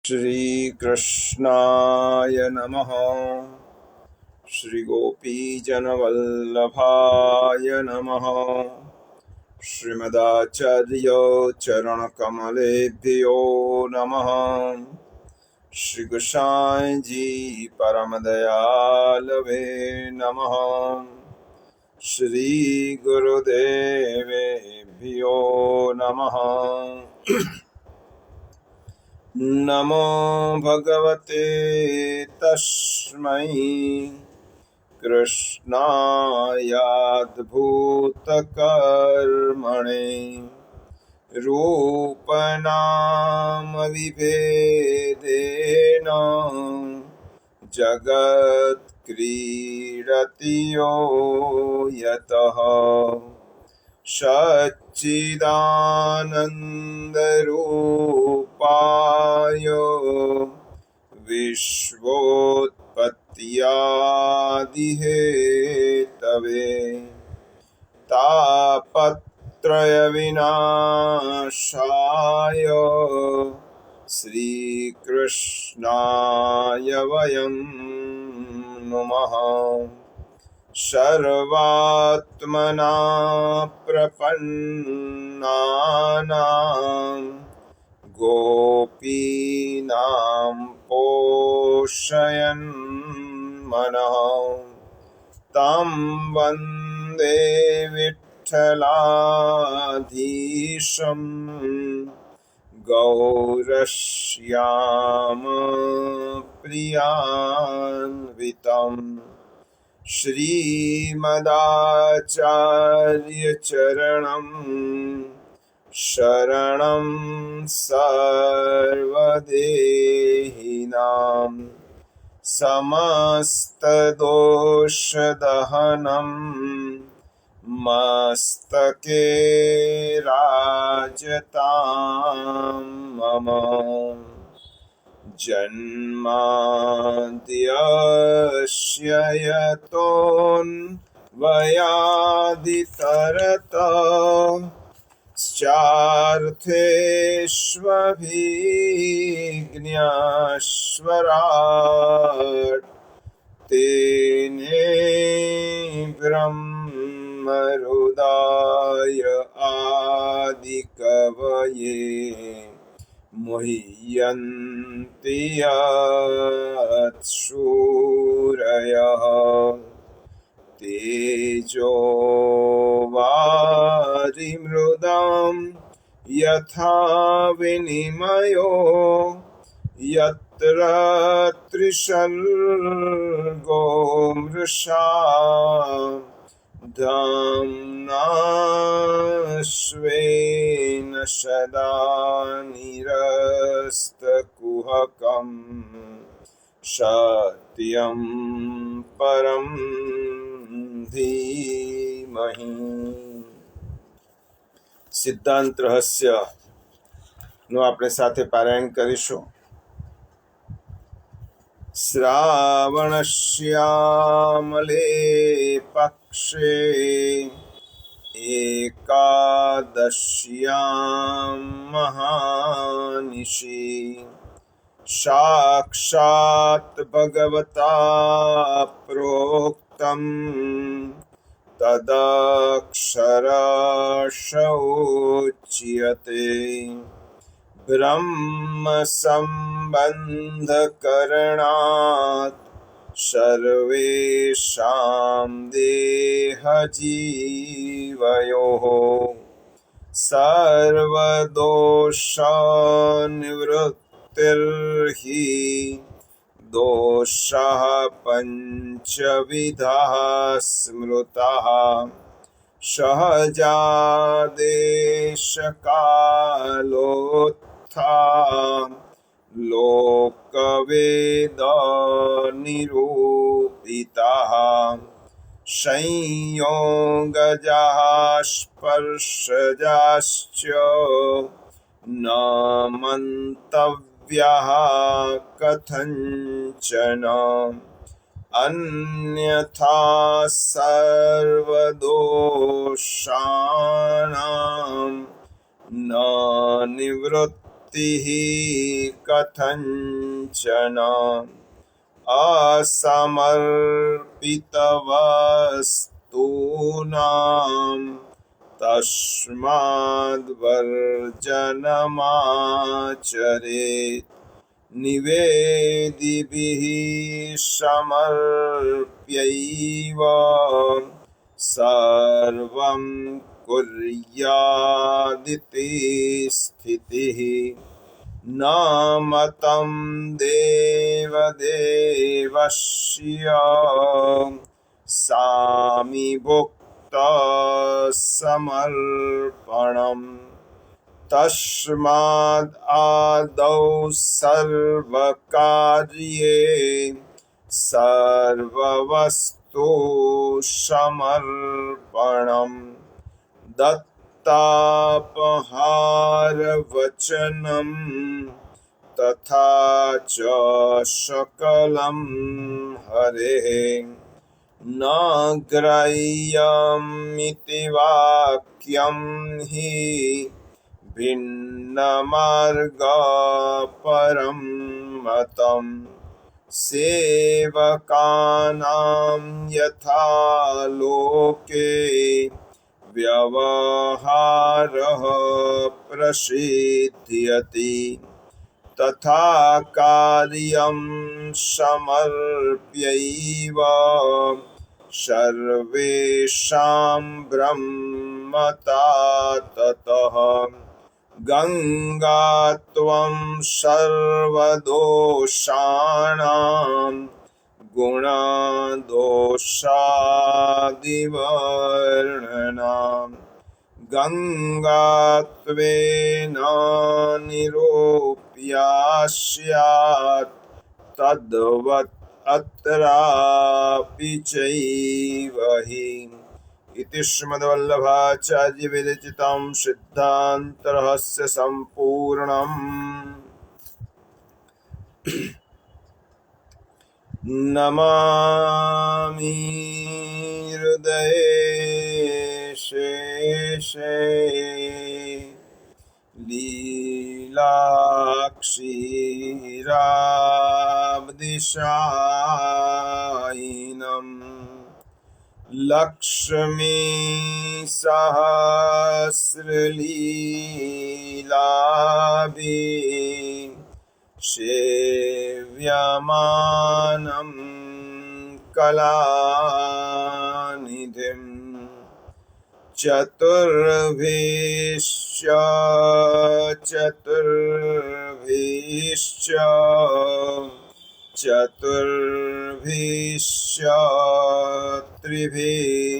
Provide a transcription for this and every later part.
श्रीकृष्णाय नमः। श्रीगोपीजनवल्लभाय नमः। श्रीमदाचार्य चरणकमलेभ्यो नमः। श्री गोसाई जी परम दयालवे नमः। श्री गुरुदेवेभ्यो नमः। नमो भगवते तस्मै कृष्णायाद्भूतकर्मणे रूपनामविभेदेन जगत्क्रीडति यो यतः सच्चिदानन्दरूपाय विश्वोत्पत्त्यादिहेतवे तापत्रयविनाशाय श्रीकृष्णाय वयं नुमः। सर्वात्मना प्रपन्नानां गोपीनां पोषयन् मनः तं वन्दे विठ्ठलाधीशं गौरश्यामप्रियान्वितम् श्रीमदाचार्यचरणं शरणं सर्वदेहिनां समस्तदोषदहनं मस्तके राजतां मम। जन्माद्यस्य यतोऽन्वयादितरतश्चार्थेष्वभिज्ञस्वराट् तेने ब्रह्महृदाय आदिकवये मुह्यन्ति यत्सूरयः तेजो वारिमृदां यथा विनिमयो यत्र त्रिसर्गो मृषा धाम्ना स्वेन सदा निरस्तकुहकं सत्यं परं धीमहि। સિદ્ધાંત રહસ્યનું આપણે સાથે પારાયણ કરીશું. શ્રાવણશ્યામલે પક્ષે એકાદશ્યામ મહાનિશી સાક્ષાત ભગવતા પ્રોક્તમ તદક્ષરશૌચ્યતે બ્રહ્મ સંબંધકરણાત સર્વેષાં દેહજીવયોઃ સર્વદોષનિવૃત્તિર્હિ દોષઃ પંચવિધઃ સ્મૃતઃ સહજાદેશકાલોત્થા લોકવેદનિરૂપિતઃ સંયોગજઃ સ્પર્શજાશ્ચ ન મંતવ્યઃ કથંચન अन्यथा सर्वदोषाणां न निवृत्तिर्भवति गतिः कथञ्चन असमर्पितवस्तूनां तस्माद्वर्जनमाचरेत् निवेदिभिः समर्प्यैव सर्वं कुर्यादिति स्थितिः न मतं देवदेवस्य सामिभुक्तसमर्पणम् तस्माद् आदौ सर्वकार्ये सर्ववस्तु समर्पणम् दत्तापहारवचनं तथा च सकलं हरेः न ग्राह्यमिति वाक्यं हि भिन्नमार्गपरं मतम् सेवकानां यथा लोके व्यवहारः प्रसिद्ध्यति तथा कार्यं समर्प्यैव सर्वेषां ब्रह्मता ततः गङ्गात्वं सर्वदोषाणां गुणदोषादिवर्णनाम् गङ्गात्वेन निरूप्या स्यात् तद्वत् अत्रापि चैव हि इति श्रीमद्वल्लभाचार्य विरचितं सिद्धान्तरहस्य सम्पूर्णम् नमामि हृदये शेषे लीलाक्षीराब्धिशायिनम् लक्ष्मी सहस्रलीलाभिः सेव्यमानं कलानिधिम् चतुर्भिश्च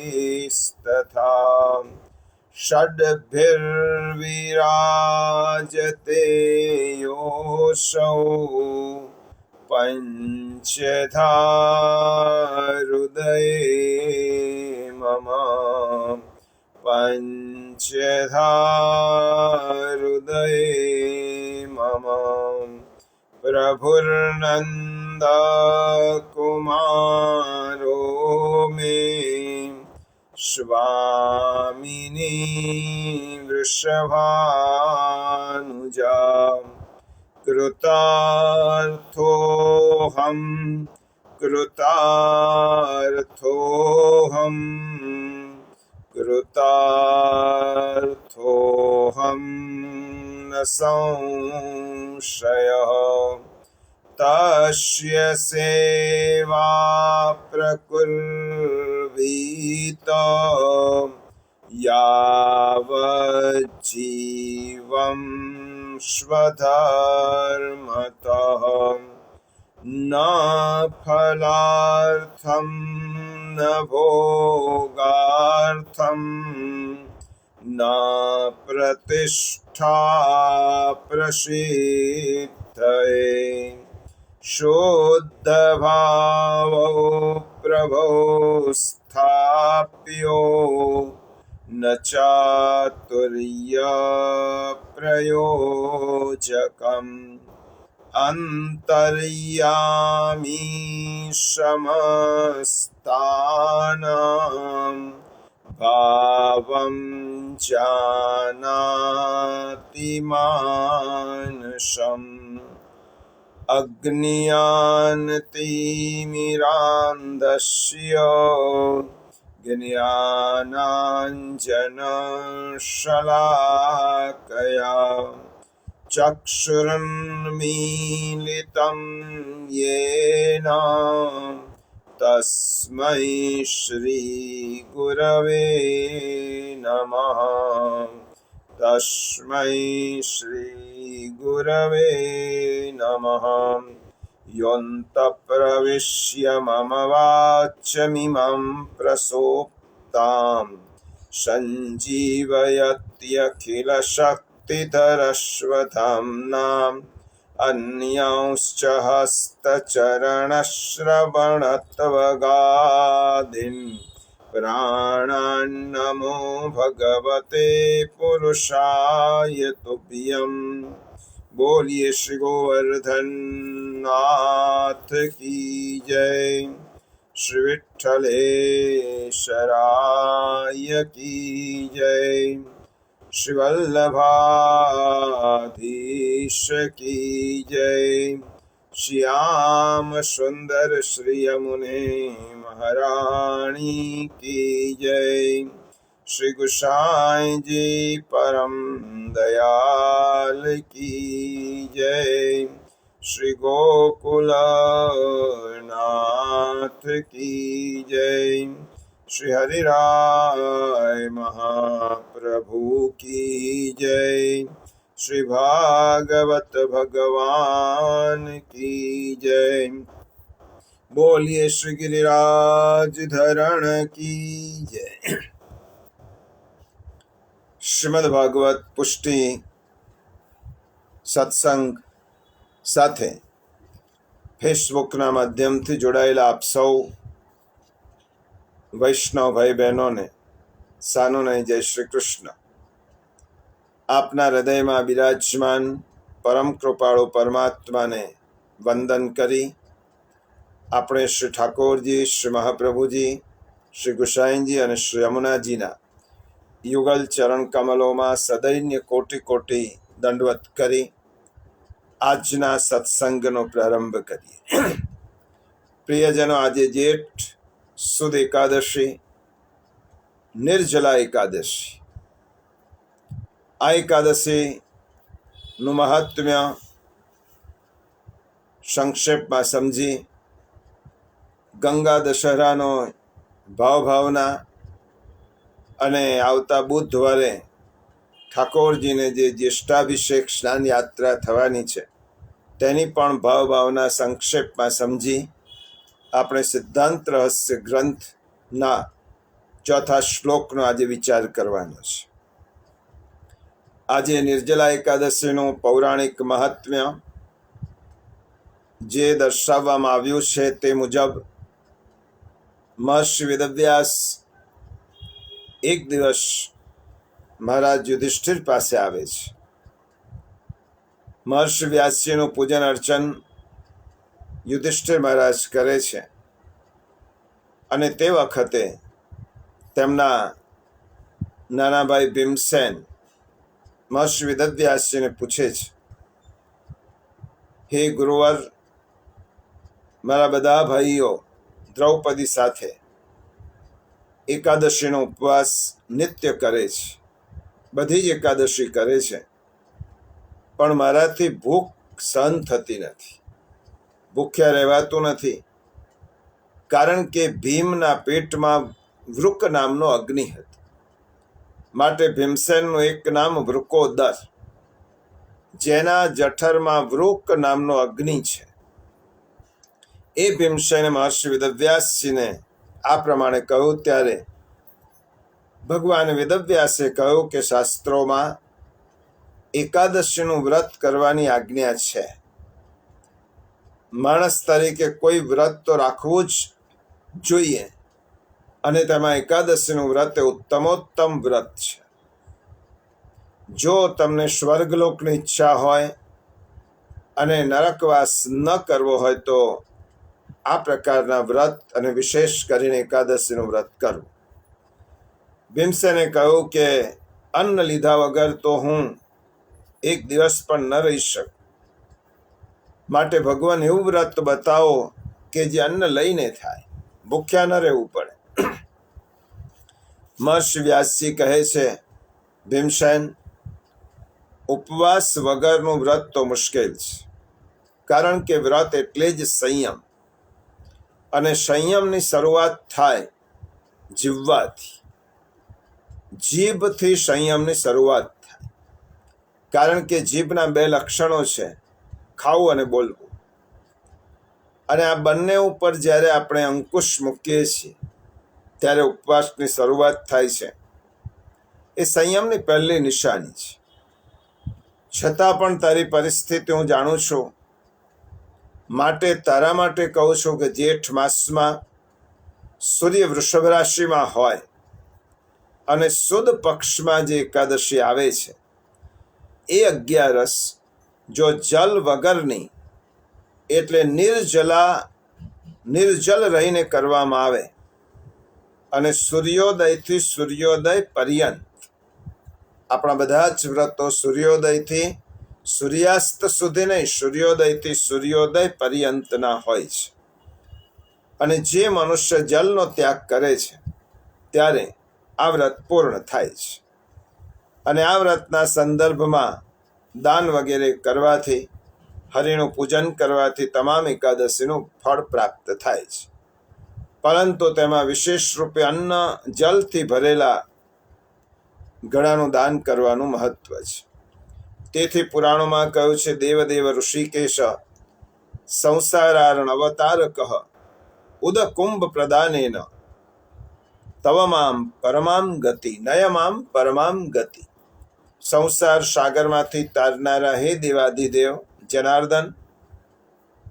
त्रिभिस्तथा षड्भिर्विराजते योऽसौ पञ्चधा हृदये मम पञ्चधा हृदये मम प्रभुर्नन्दकुमारो मे स्वामिनी वृषभानुजा कृतार्थोऽहं न संशयः तस्य सेवा प्रकुर्वीत यावज्जीवं स्वधर्मतः न फलार्थं न भोगार्थं न प्रतिष्ठा प्रसिद्धये शुद्धभावो प्रभो स्थाप्यो न चातुर्यप्रयोजकम् अन्तर्यामी समस्तानां भावं जानाति मानसम् अज्ञानतिमिरान्धस्य ज्ञानाञ्जनशलाकया चक्षुरुन्मीलितं येन तस्मै श्रीगुरवे नमः। तस्मै श्रीगुरवे नमः। योऽन्तःप्रविश्य मम वाचमिमं प्रसोक्तां सञ्जीवयत्यखिलशक्तिधरस्वधाम्नाम् अन्यांश्च हस्तचरणश्रवणत्वगादीन् प्राणान्नमो भगवते पुरुषाय तुभ्यम्। बोलिए श्री गोवर्धन नाथ की जय। श्री विठ्ठलेश्वराय की जय। श्री वल्लभाधीश की जय। श्याम सुंदर श्री यमुने महारानी की जय। श्री गोसाई जी परम दयाल की जय। श्री गोकुलनाथ की जय। श्री हरिराय महाप्रभु की जय। श्री भागवत भगवान की जय। बोलिए श्री गिरिराज धरण की जय। શ્રીમદ ભાગવત પુષ્ટિ સત્સંગ સાથે ફેસબુકના માધ્યમથી જોડાયેલા આપ સૌ વૈષ્ણવ ભાઈ બહેનોને સાનુને જય શ્રી કૃષ્ણ। આપના હૃદયમાં બિરાજમાન પરમ કૃપાળુ પરમાત્માને વંદન કરી આપણે શ્રી ઠાકોરજી, શ્રી મહાપ્રભુજી, શ્રી ગુસાઈજી અને શ્રી યમુનાજીના યુગલ ચરણ કમલોમાં સદૈન્ય કોટી કોટી દંડવત કરી આજના સત્સંગનો પ્રારંભ કરીએ। પ્રિયજનો, આજે જેઠ સુદ એકાદશી, નિર્જલા એકાદશી। આ એકાદશીનું મહાત્મ્ય સંક્ષેપમાં સમજી ગંગા દશહરાનો ભાવના અને આવતા બુધવારે ઠાકોરજીને જે જ્યેષ્ઠાભિષેક સ્નાન યાત્રા થવાની છે તેની પણ ભાવના સંક્ષેપમાં સમજી આપણે સિદ્ધાંત રહસ્ય ગ્રંથના ચોથા શ્લોકનો આજે વિચાર કરવાનો છે। આજે નિર્જલા એકાદશીનું પૌરાણિક મહાત્મ્ય જે દર્શાવવામાં આવ્યું છે તે મુજબ મહર્ષિ વેદવ્યાસ એક દિવસ મહારાજ યુધિષ્ઠિર પાસે આવે છે। મહર્ષિ વ્યાસજીનું પૂજન અર્ચન યુધિષ્ઠિર મહારાજ કરે છે અને તે વખતે તેમના નાના ભાઈ ભીમસેન મહર્ષિ વેદવ્યાસજીને પૂછે છે, હે ગુરુવર, મારા બધા ભાઈઓ દ્રૌપદી સાથે એકાદશીનો ઉપવાસ નિત્ય કરે છે, બધી જ એકાદશી કરે છે, પણ મારાથી ભૂખ સહન થતી નથી, ભૂખ્યા રહેવાતું નથી, કારણ કે ભીમના પેટમાં વૃક નામનો અગ્નિ હતો। માટે ભીમસેનનું એક નામ વૃકોદર, જેના જઠરમાં વૃક નામનો અગ્નિ છે। એ ભીમસેને મહર્ષિ વેદવ્યાસજીને આ પ્રમાણે કહ્યું ત્યારે ભગવાન વેદવ્યાસે કહ્યું કે શાસ્ત્રોમાં એકાદશીનું વ્રત કરવાની આજ્ઞા છે। માણસ તરીકે કોઈ વ્રત તો રાખવું જ જોઈએ અને તેમાં એકાદશીનું વ્રત એ ઉત્તમોત્તમ વ્રત છે। જો તમને સ્વર્ગલોકની ઈચ્છા હોય અને નરકવાસ ન કરવો હોય તો આ પ્રકારના વ્રત અને વિશેષ કરીને એકાદશીનું વ્રત કરવું। ભીમસેને કહ્યું કે અન્ન લીધા વગર તો હું એક દિવસ પણ ન રહી શકું, માટે ભગવાન એવું વ્રત બતાવો કે જે અન્ન લઈને થાય, ભૂખ્યા ન રહેવું પડે. મહર્ષિ વ્યાસજી કહે છે, ભીમસેન, ઉપવાસ વગરનું વ્રત તો મુશ્કેલ છે, કારણ કે વ્રત એટલે જ સંયમ, અને સંયમની શરૂઆત થાય જીવવાથી. જીભથી સંયમની શરૂઆત થાય, કારણ કે જીભના બે લક્ષણો છે, ખાવું અને બોલવું. અને આ બંને ઉપર જ્યારે આપણે અંકુશ મૂકીએ છીએ ત્યારે ઉપવાસની શરૂઆત થાય છે. એ સંયમની પહેલી નિશાની છે. છતાં પણ તારી પરિસ્થિતિ હું જાણું છું, માટે તારા માટે કહું છું કે જેઠ માસમાં સૂર્ય વૃષભ રાશિમાં હોય અને સુદ પક્ષમાં જે એકાદશી આવે છે, એ 11 જો જલ વગરની એટલે નિર્જલ રહીને કરવામાં આવે અને સૂર્યોદયથી સૂર્યોદય પર્યંત, આપણા બધા જ વ્રતો સૂર્યોદયથી સૂર્યાસ્ત સુધી નહીં, સૂર્યોદયથી સૂર્યોદય પર્યંતના હોય છે. અને જે મનુષ્ય જલનો ત્યાગ કરે છે ત્યારે આ વ્રત પૂર્ણ થાય છે. અને આ વ્રતના સંદર્ભમાં દાન વગેરે કરવાથી, હરિનું પૂજન કરવાથી તમામ એકાદશીનું ફળ પ્રાપ્ત થાય છે. પરંતુ તેમાં વિશેષ રૂપે અન્ન જલથી ભરેલા ઘડાનું દાન કરવાનું મહત્વ છે. તેથી પુરાણોમાં કહ્યું છે, દેવદેવ ઋષિકેશ સંસારારણ અવતારક ઉદકુંભ પ્રદાનેન તવમામ પરમામ ગતિ નયમામ પરમામ ગતિ. સંસાર સાગરમાંથી તારનારા હે દેવાધિદેવ જનાર્દન,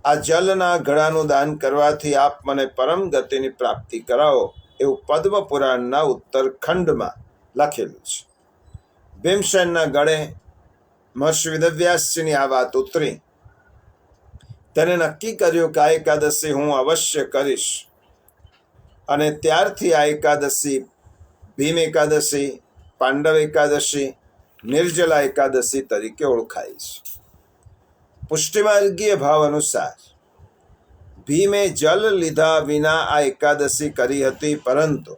આ જલના ઘડાનું દાન કરવાથી આપ મને પરમ ગતિની પ્રાપ્તિ કરાવો, એવું પદ્મ પુરાણના ઉત્તરખંડમાં લખેલું છે. ભીમસેનના ગળે મહર્ષિ વેદવ્યાસજીની આ વાત ઉતરી. તેને નક્કી કર્યું કે આ એકાદશી હું અવશ્ય કરીશ. અને ત્યારથી આ એકાદશી ભીમ એકાદશી, પાંડવ એકાદશી, નિર્જલા એકાદશી તરીકે ઓળખાય છે. પુષ્ટિમાર્ગીય ભાવ અનુસાર ભીમે જલ લીધા વિના આ એકાદશી કરી હતી, પરંતુ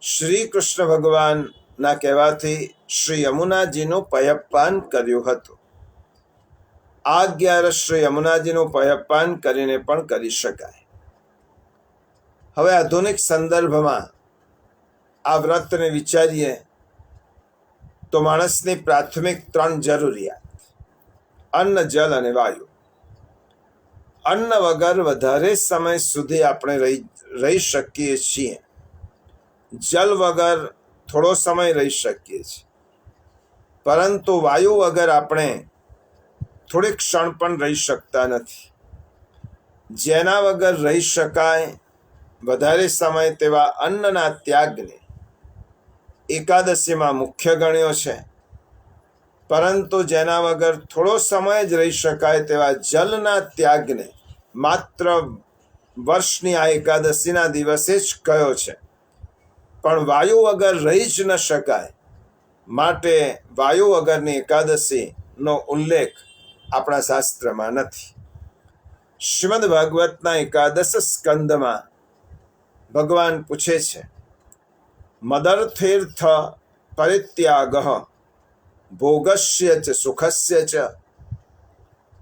શ્રી કૃષ્ણ ભગવાનના કહેવાથી શ્રી યમુનાજીનું પયપાન કર્યું હતું. આ 11 શ્રી યમુનાજીનું પયપાન કરીને પણ કરી શકાય. હવે આધુનિક સંદર્ભમાં આ વ્રતને વિચારીએ તો માણસની પ્રાથમિક 3 જરૂરિયાત: અન્ન, જલ અને વાયુ. અન્ન વગર વધારે સમય સુધી આપણે રહી શકીએ છીએ, જલ વગર થોડો સમય રહી શકીએ છીએ, પરંતુ વાયુ વગર આપણે થોડી ક્ષણ પણ રહી શકતા નથી. જેના વગર રહી શકાય વધારે સમય તેવા અન્નના ત્યાગને એકાદશીમાં મુખ્ય ગણ્યો છે, પરંતુ જેના વગર થોડો સમય જ રહી શકાય તેવા જલના ત્યાગને માત્ર વર્ષની આ એકાદશીના દિવસે જ કયો છે. પણ વાયુ વગર રહી જ ન શકાય, માટે વાયુ વગરની એકાદશીનો ઉલ્લેખ આપણા શાસ્ત્રમાં નથી. શ્રીમદ ભાગવતના 11 સ્કંદમાં ભગવાન પૂછે છે, મદર્થેર્થ પરિત્યાગ ભોગસ્ય ચ સુખસ્ય ચ.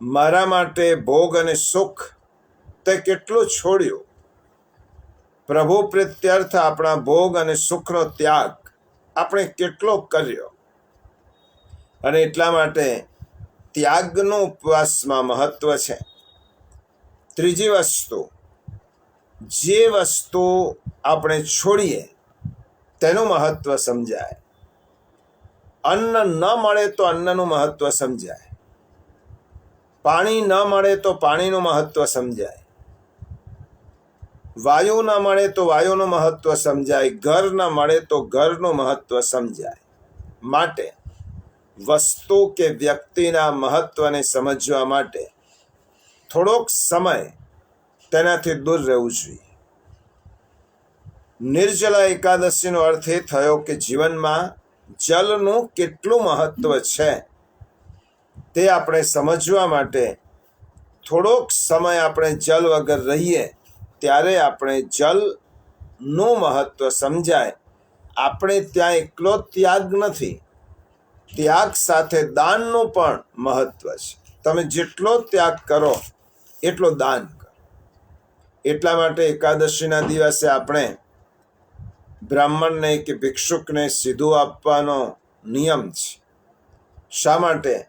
મારા માટે ભોગ અને સુખ તે કેટલું છોડ્યું? પ્રભુ પ્રીત્યર્થ આપણા ભોગ અને સુખનો ત્યાગ આપણે કેટલો કર્યો? અને એટલા માટે ત્યાગનું ઉપવાસમાં મહત્વ છે. ત્રીજી વસ્તુ, જે વસ્તુ આપણે છોડીએ તેનું મહત્વ સમજાય. અન્ન ન મળે તો અન્નનું મહત્વ સમજાય, પાણી ન મળે તો પાણીનું મહત્વ સમજાય, વાયુ ન મળે તો વાયુનું મહત્વ સમજાય, ઘર ન મળે તો ઘરનું મહત્વ સમજાય. માટે વસ્તુ કે વ્યક્તિના મહત્વને સમજવા માટે થોડોક સમય તેનાથી દૂર રહેવું જોઈએ. નિર્જલા એકાદશીનો અર્થ એ થયો કે જીવનમાં જલનું કેટલું મહત્વ છે તે આપણે સમજવા માટે થોડોક સમય આપણે જલ વગર રહીએ ત્યારે આપણે જલનું મહત્વ સમજાય. આપણે ત્યાં એકલો ત્યાગ નથી, ત્યાગ સાથે દાનનું પણ મહત્વ છે. તમે જેટલો ત્યાગ કરો એટલો દાન કરો. એટલા માટે એકાદશીના દિવસે આપણે બ્રાહ્મણને કે ભિક્ષુકને સીધું આપવાનો નિયમ છે. શા માટે?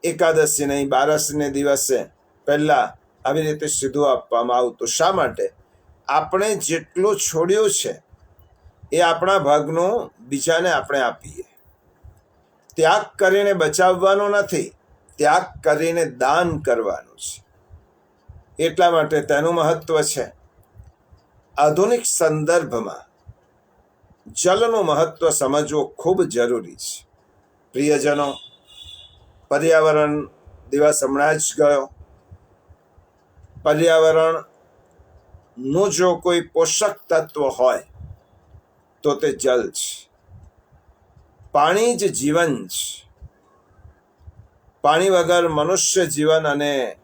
એકાદશી નહીં, બારસને દિવસે પહેલા આવી રીતે સીધું આપવામાં આવતું. શા માટે? આપણે જેટલું છોડ્યું છે એ આપણા ભાગનું બીજાને આપણે આપીએ. ત્યાગ કરીને બચાવવાનો નથી, ત્યાગ કરીને દાન કરવાનું છે. એટલા માટે તેનું મહત્વ છે. આધુનિક સંદર્ભમાં જલનું મહત્વ સમજવું ખૂબ જરૂરી છે. પ્રિયજનો, પર્યાવરણ દિવસ હમણાં જ ગયો. પર્યાવરણનું જો કોઈ પોષક તત્વ હોય તો તે જલ છે. પાણી જ જીવન છે. પાણી વગર મનુષ્ય જીવન અને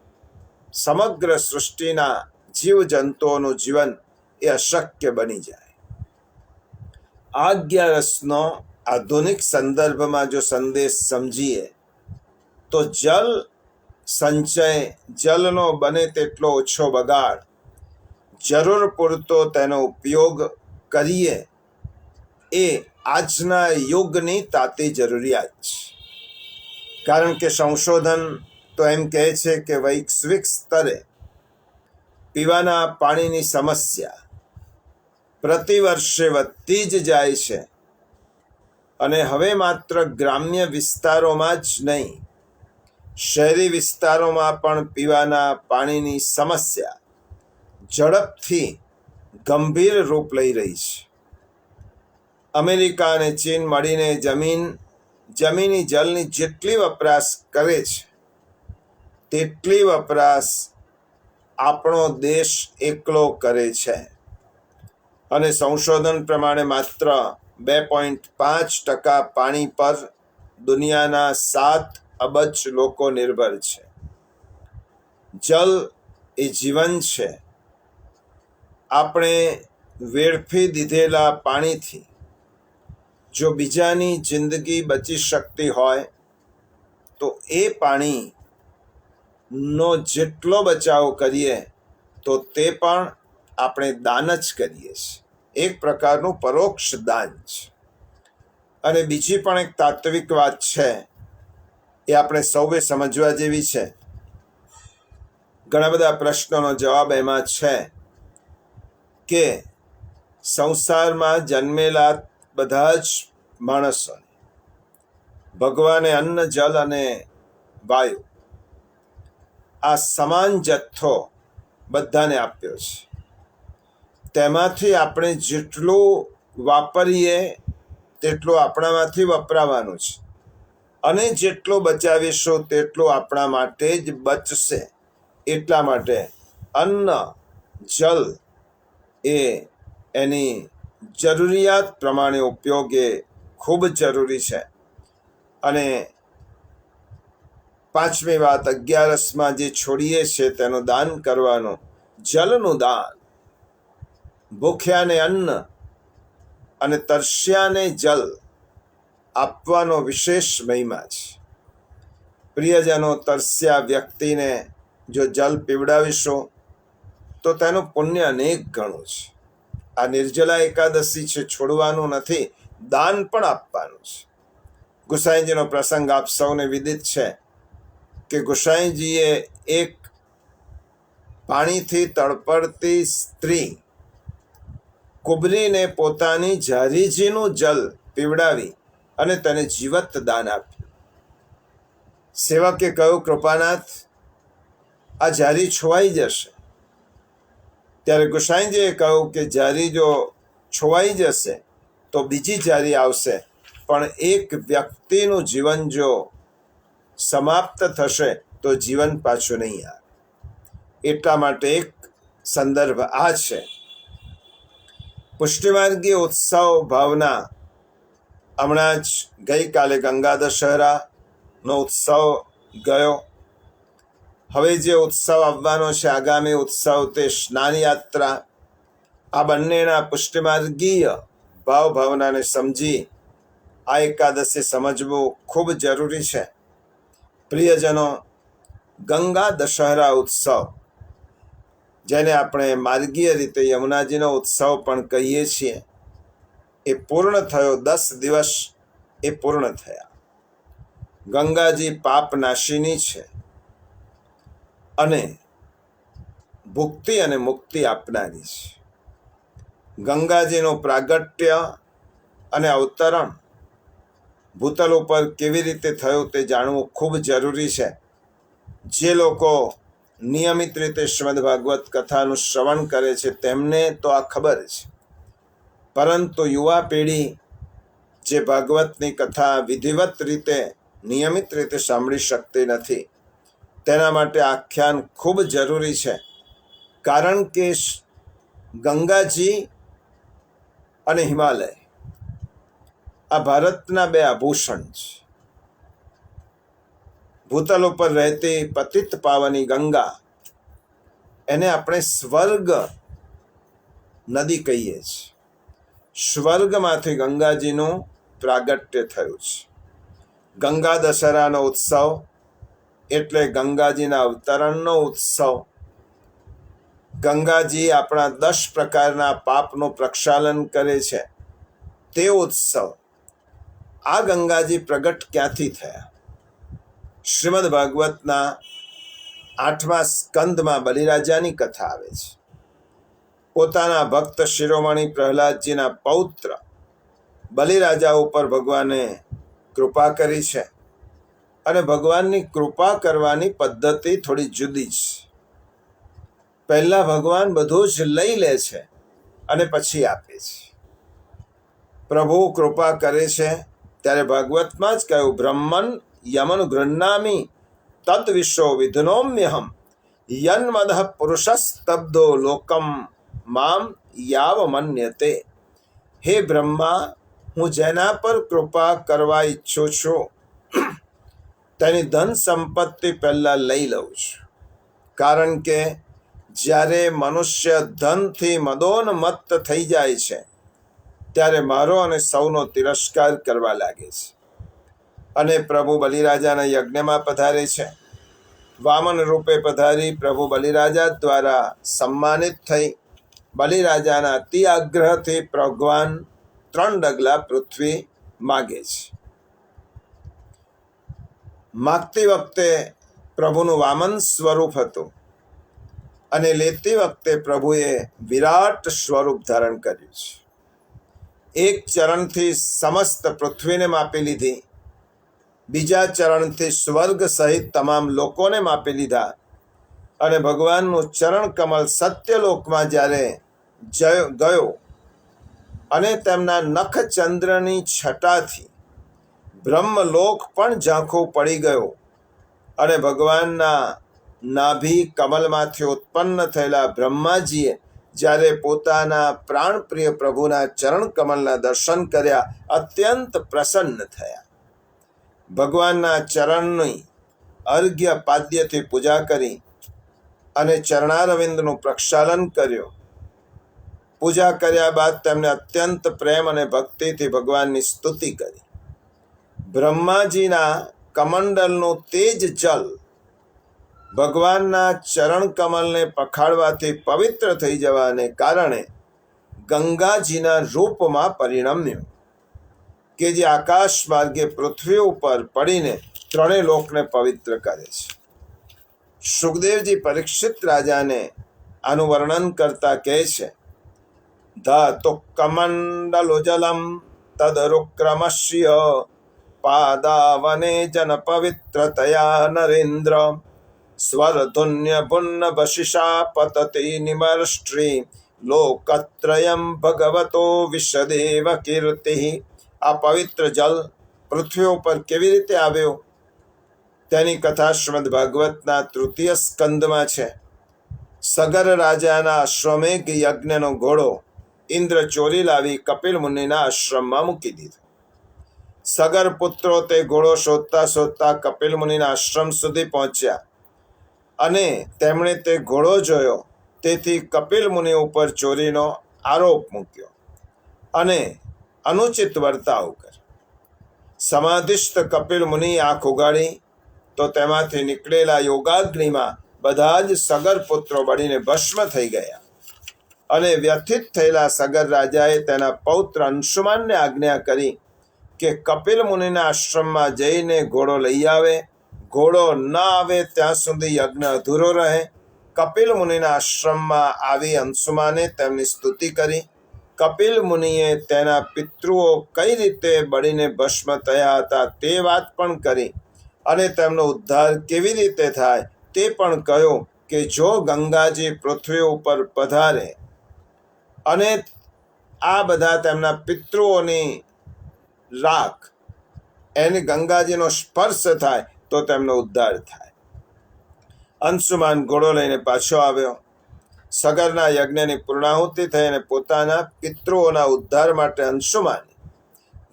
સમગ્ર સૃષ્ટિના જીવજંતુઓનું જીવન એ અશક્ય બની જાય. આ 11રસનો આધુનિક સંદર્ભમાં જો સંદેશ સમજીએ તો જલ સંચય, જલનો બને તેટલો ઓછો બગાડ, જરૂર પૂરતો તેનો ઉપયોગ કરીએ એ આજના યુગની તાતી જરૂરિયાત છે. કારણ કે સંશોધન તો એમ કહે છે કે વૈશ્વિક સ્તરે પીવાના પાણીની સમસ્યા પ્રતિવર્ષે વધતી જ જાય છે. અને હવે માત્ર ગ્રામ્ય વિસ્તારોમાં જ નહીં, શહેરી વિસ્તારોમાં પણ પીવાના પાણીની સમસ્યા ઝડપથી ગંભીર રૂપ લઈ રહી છે. અમેરિકા અને ચીન મળીને જમીની જલની જેટલી વપરાશ કરે છે તેટલી વપરાશ આપણો દેશ એકલો કરે છે. અને સંશોધન પ્રમાણે માત્ર 2.5% પાણી પર દુનિયાના 7 અબજ લોકો નિર્ભર છે. જલ એ જીવન છે. આપણે વેડફી દીધેલા પાણીથી જો બીજાની જિંદગી બચી શકતી હોય તો એ પાણીનો જેટલો બચાવ કરીએ તો તે પણ આપણે દાન જ કરીએ છીએ. એક પ્રકારનું પરોક્ષ દાન છે. અને બીજી પણ એક તાત્વિક વાત છે, એ આપણે સૌએ સમજવા જેવી છે. ઘણા બધા પ્રશ્નોનો જવાબ એમાં છે કે સંસારમાં જન્મેલા બધા જ માણસોને ભગવાને અન્ન, જલ અને વાયુ આ સમાન જથ્થો બધાને આપ્યો છે. તેમાંથી આપણે જેટલું વાપરીએ તેટલું આપણામાંથી વપરાવાનું છે. અને જેટલું બચાવીશું તેટલું આપણા માટે જ બચશે. એટલા માટે અન્ન, જલ એ એની જરૂરિયાત પ્રમાણે ઉપયોગ એ ખૂબ જરૂરી છે. અને પાંચમી વાત, 11રસમાં જે છોડીએ છે તેનું દાન કરવાનું. જલનું દાન, ભૂખ્યાને અન્ન અને તરસ્યાને જલ આપવાનો વિશેષ મહિમા છે. પ્રિયજનો, તરસ્યા વ્યક્તિને જો જલ પીવડાવીશું તો તેનું પુણ્ય અનેક ગણું છે. આ નિર્જલા એકાદશી છે, છોડવાનું નથી, દાન પણ આપવાનું છે. ગુસાઈજીનો પ્રસંગ આપ સૌને વિદિત છે કે ગુસાઈજીએ એક પાણીથી તડપડતી સ્ત્રી કુબરીને પોતાની ઝારીજીનું જલ પીવડાવી અને તેને જીવત દાન આપ્યું. સેવકે કહ્યું, કૃપાનાથ, આ ઝારી છોવાઈ જશે. ત્યારે ગુસાઈજીએ કહ્યું કે ઝારી જો છોવાઈ જશે તો બીજી ઝારી આવશે, પણ એક વ્યક્તિનું જીવન જો સમાપ્ત થશે તો જીવન પાછું નહીં આવે. એટલા માટે એક સંદર્ભ આ છે પુષ્ટિમાર્ગી ઉત્સવ ભાવના હમણાં જ ગઈકાલે ગંગા દશહરાનો ઉત્સવ ગયો. હવે જે ઉત્સવ આવવાનો છે આગામી ઉત્સવ તે સ્નાન યાત્રા. આ બંનેના પુષ્ટિમાર્ગીય ભાવ ભાવનાને સમજી આ એકાદશી સમજવું ખૂબ જરૂરી છે. પ્રિયજનો, ગંગા દશહરા ઉત્સવ, જેને આપણે માર્ગીય રીતે યમુનાજીનો ઉત્સવ પણ કહીએ છીએ, એ પૂર્ણ થયો. 10 દિવસ એ પૂર્ણ થયા. ગંગાજી પાપ નાશીની છે અને ભુક્તિ અને મુક્તિ આપનારી છે. ગંગાજીનું પ્રાગટ્ય અને અવતરણ ભૂતલ ઉપર કેવી રીતે થયું તે જાણવું ખૂબ જરૂરી છે. જે લોકો નિયમિત રીતે શ્રીમદ ભાગવત કથાનું શ્રવણ કરે છે તેમને તો આ ખબર છે, પરંતુ યુવા પેઢી જે ભાગવતની કથા વિધિવત રીતે નિયમિત રીતે સાંભળી શકતી નથી, તેના માટે આખ્યાન ખૂબ જરૂરી છે. કારણ કે ગંગાજી અને હિમાલય આ ભારતના 2 આભૂષણ છે. ભૂતલ ઉપર રહેતી પતિત પાવની ગંગા, એને આપણે સ્વર્ગ નદી કહીએ છીએ. સ્વર્ગમાંથી ગંગાજીનું પ્રાગટ્ય થયું છે. ગંગા દશહરાનો ઉત્સવ એટલે ગંગાજીના અવતરણનો ઉત્સવ. ગંગાજી આપણા 10 પ્રકારના પાપનું પ્રક્ષાલન કરે છે તે ઉત્સવ. આ ગંગાજી પ્રગટ ક્યાંથી થયા? શ્રીમદ ભાગવતના 8મા સ્કંદમાં બલિરાજાની કથા આવે છે. પોતાના ભક્ત શિરોમણી પ્રહલાદજીના પૌત્ર બલિરાજા ઉપર ભગવાને કૃપા કરી છે અને ભગવાનની કૃપા કરવાની પદ્ધતિ થોડી જુદી છે. પહેલા ભગવાન બધું જ લઈ લે છે અને પછી આપે છે. પ્રભુ કૃપા કરે છે ત્યારે ભાગવતમાં જ કહ્યું, બ્રહ્મન યમન ગૃહ્ણામિ તદ વિશ્વો વિધનોમ્યહમ યન્મદઃ પુરુષસ્તબ્ધો લોકમ મામ યાવ મન્યતે. હે બ્રહ્મા, હું જેના પર કૃપા કરવા ઈચ્છું છું તેની ધન સંપત્તિ પહેલા લઈ લઉં છું. કારણ કે જ્યારે મનુષ્ય ધનથી મદોન્મત્ત થઈ જાય છે ત્યારે મારો અને સૌનો તિરસ્કાર કરવા લાગે છે. અને પ્રભુ બલિરાજાના યજ્ઞમાં પધારે છે. વામન રૂપે પધારી પ્રભુ બલિરાજા દ્વારા સન્માનિત થઈ બલિરાજાના અતિ આગ્રહથી ભગવાન 3 ડગલા પૃથ્વી માગે છે. માગતી વખતે પ્રભુનું વામન સ્વરૂપ હતું અને લેતી વખતે પ્રભુએ વિરાટ સ્વરૂપ ધારણ કર્યું છે. એક ચરણથી સમસ્ત પૃથ્વીને માપી લીધી, બીજા ચરણથી સ્વર્ગ સહિત તમામ લોકોને માપી લીધા અને ભગવાનનું ચરણ કમળ સત્યલોકમાં જ્યારે ગયો અને તેમના નખ ચંદ્રની છટાથી બ્રહ્મલોક પણ ઝાંખું પડી ગયો અને ભગવાનના નાભી કમલમાંથી ઉત્પન્ન થયેલા બ્રહ્માજીએ જ્યારે પોતાના પ્રાણપ્રિય પ્રભુના ચરણ કમલના દર્શન કર્યા, અત્યંત પ્રસન્ન થયા. ભગવાનના ચરણની અર્ઘ્ય પાદ્યથી પૂજા કરી અને ચરણારવિંદનું પ્રક્ષાલન કર્યું. પૂજા કર્યા બાદ તેમને અત્યંત પ્રેમ અને ભક્તિથી ભગવાનની સ્તુતિ કરી. બ્રહ્માજીના કમંડલનું તેજ જલ ભગવાનના ચરણ કમલને પખાડવાથી પવિત્ર થઈ જવાને કારણે ગંગાજીના રૂપમાં પરિણમ્યું કે જે આકાશ માર્ગે પૃથ્વી ઉપર પડીને 3 લોકને પવિત્ર કરે છે. સુખદેવજી પરીક્ષિત રાજાને આનું વર્ણન કરતા કહે છે, ધાતુ કમંડલો જલમ તદરુક્રમસ્ય પાદાવને જન પવિત્રતયા નરેન્દ્ર સ્વરધુન્ય ભુન્ન વશિષા પતતિ નિમર્ષ્ટ્રી લોકત્રયમ ભગવતો વિશ્વદેવ કીર્તિ. આ પવિત્ર જલ પૃથ્વી ઉપર કેવી રીતે આવ્યો તેની કથા શ્રીમદ ભાગવતના 3ય સ્કંદમાં છે. સગર રાજાના અશ્વમેઘ યજ્ઞનો ઘોડો ઇન્દ્ર ચોરી લાવી કપિલ મુનિના આશ્રમમાં મૂકી દીધો. સગર પુત્રો તે ઘોડો શોધતા શોધતા કપિલ મુનિના આશ્રમ સુધી પહોંચ્યા અને તેમણે તે ઘોડો જોયો. તેથી કપિલ મુનિ ઉપર ચોરીનો આરોપ મૂક્યો અને અનુચિત વર્તાવ કર્યો. સમાધિસ્થ કપિલ મુનિ આંખ ઉગાડી તો તેમાંથી નીકળેલા યોગાગ્નિમાં બધા જ સગર પુત્રો બળીને ભસ્મ થઈ ગયા. અને વ્યથિત થયેલા સગર રાજાએ તેના પૌત્ર અંશુમાનને આજ્ઞા કરી કે કપિલ મુનિના આશ્રમમાં જઈને ઘોડો લઈ આવે. ઘોડો ન આવે ત્યાં સુધી યજ્ઞ અધૂરો રહે. કપિલ મુનિના આશ્રમમાં આવી અંશુમાને તેમની સ્તુતિ કરી. કપિલ મુનિએ તેના પિતૃઓ કઈ રીતે બળીને ભસ્મ થયા હતા તે વાત પણ કરી અને તેમનો ઉદ્ધાર કેવી રીતે થાય તે પણ કહ્યું કે જો ગંગાજી પૃથ્વી ઉપર પધારે અને આ બધા તેમના પિતૃઓની રાખ એને ગંગાજીનો સ્પર્શ થાય તો તેમનો ઉદ્ધાર થાય. અંશુમાન ઘોડો લઈને પાછો આવ્યો. સગરના યજ્ઞની પૂર્ણાહુતિ થઈ અને પોતાના પિતૃઓના ઉદ્ધાર માટે અંશુમાને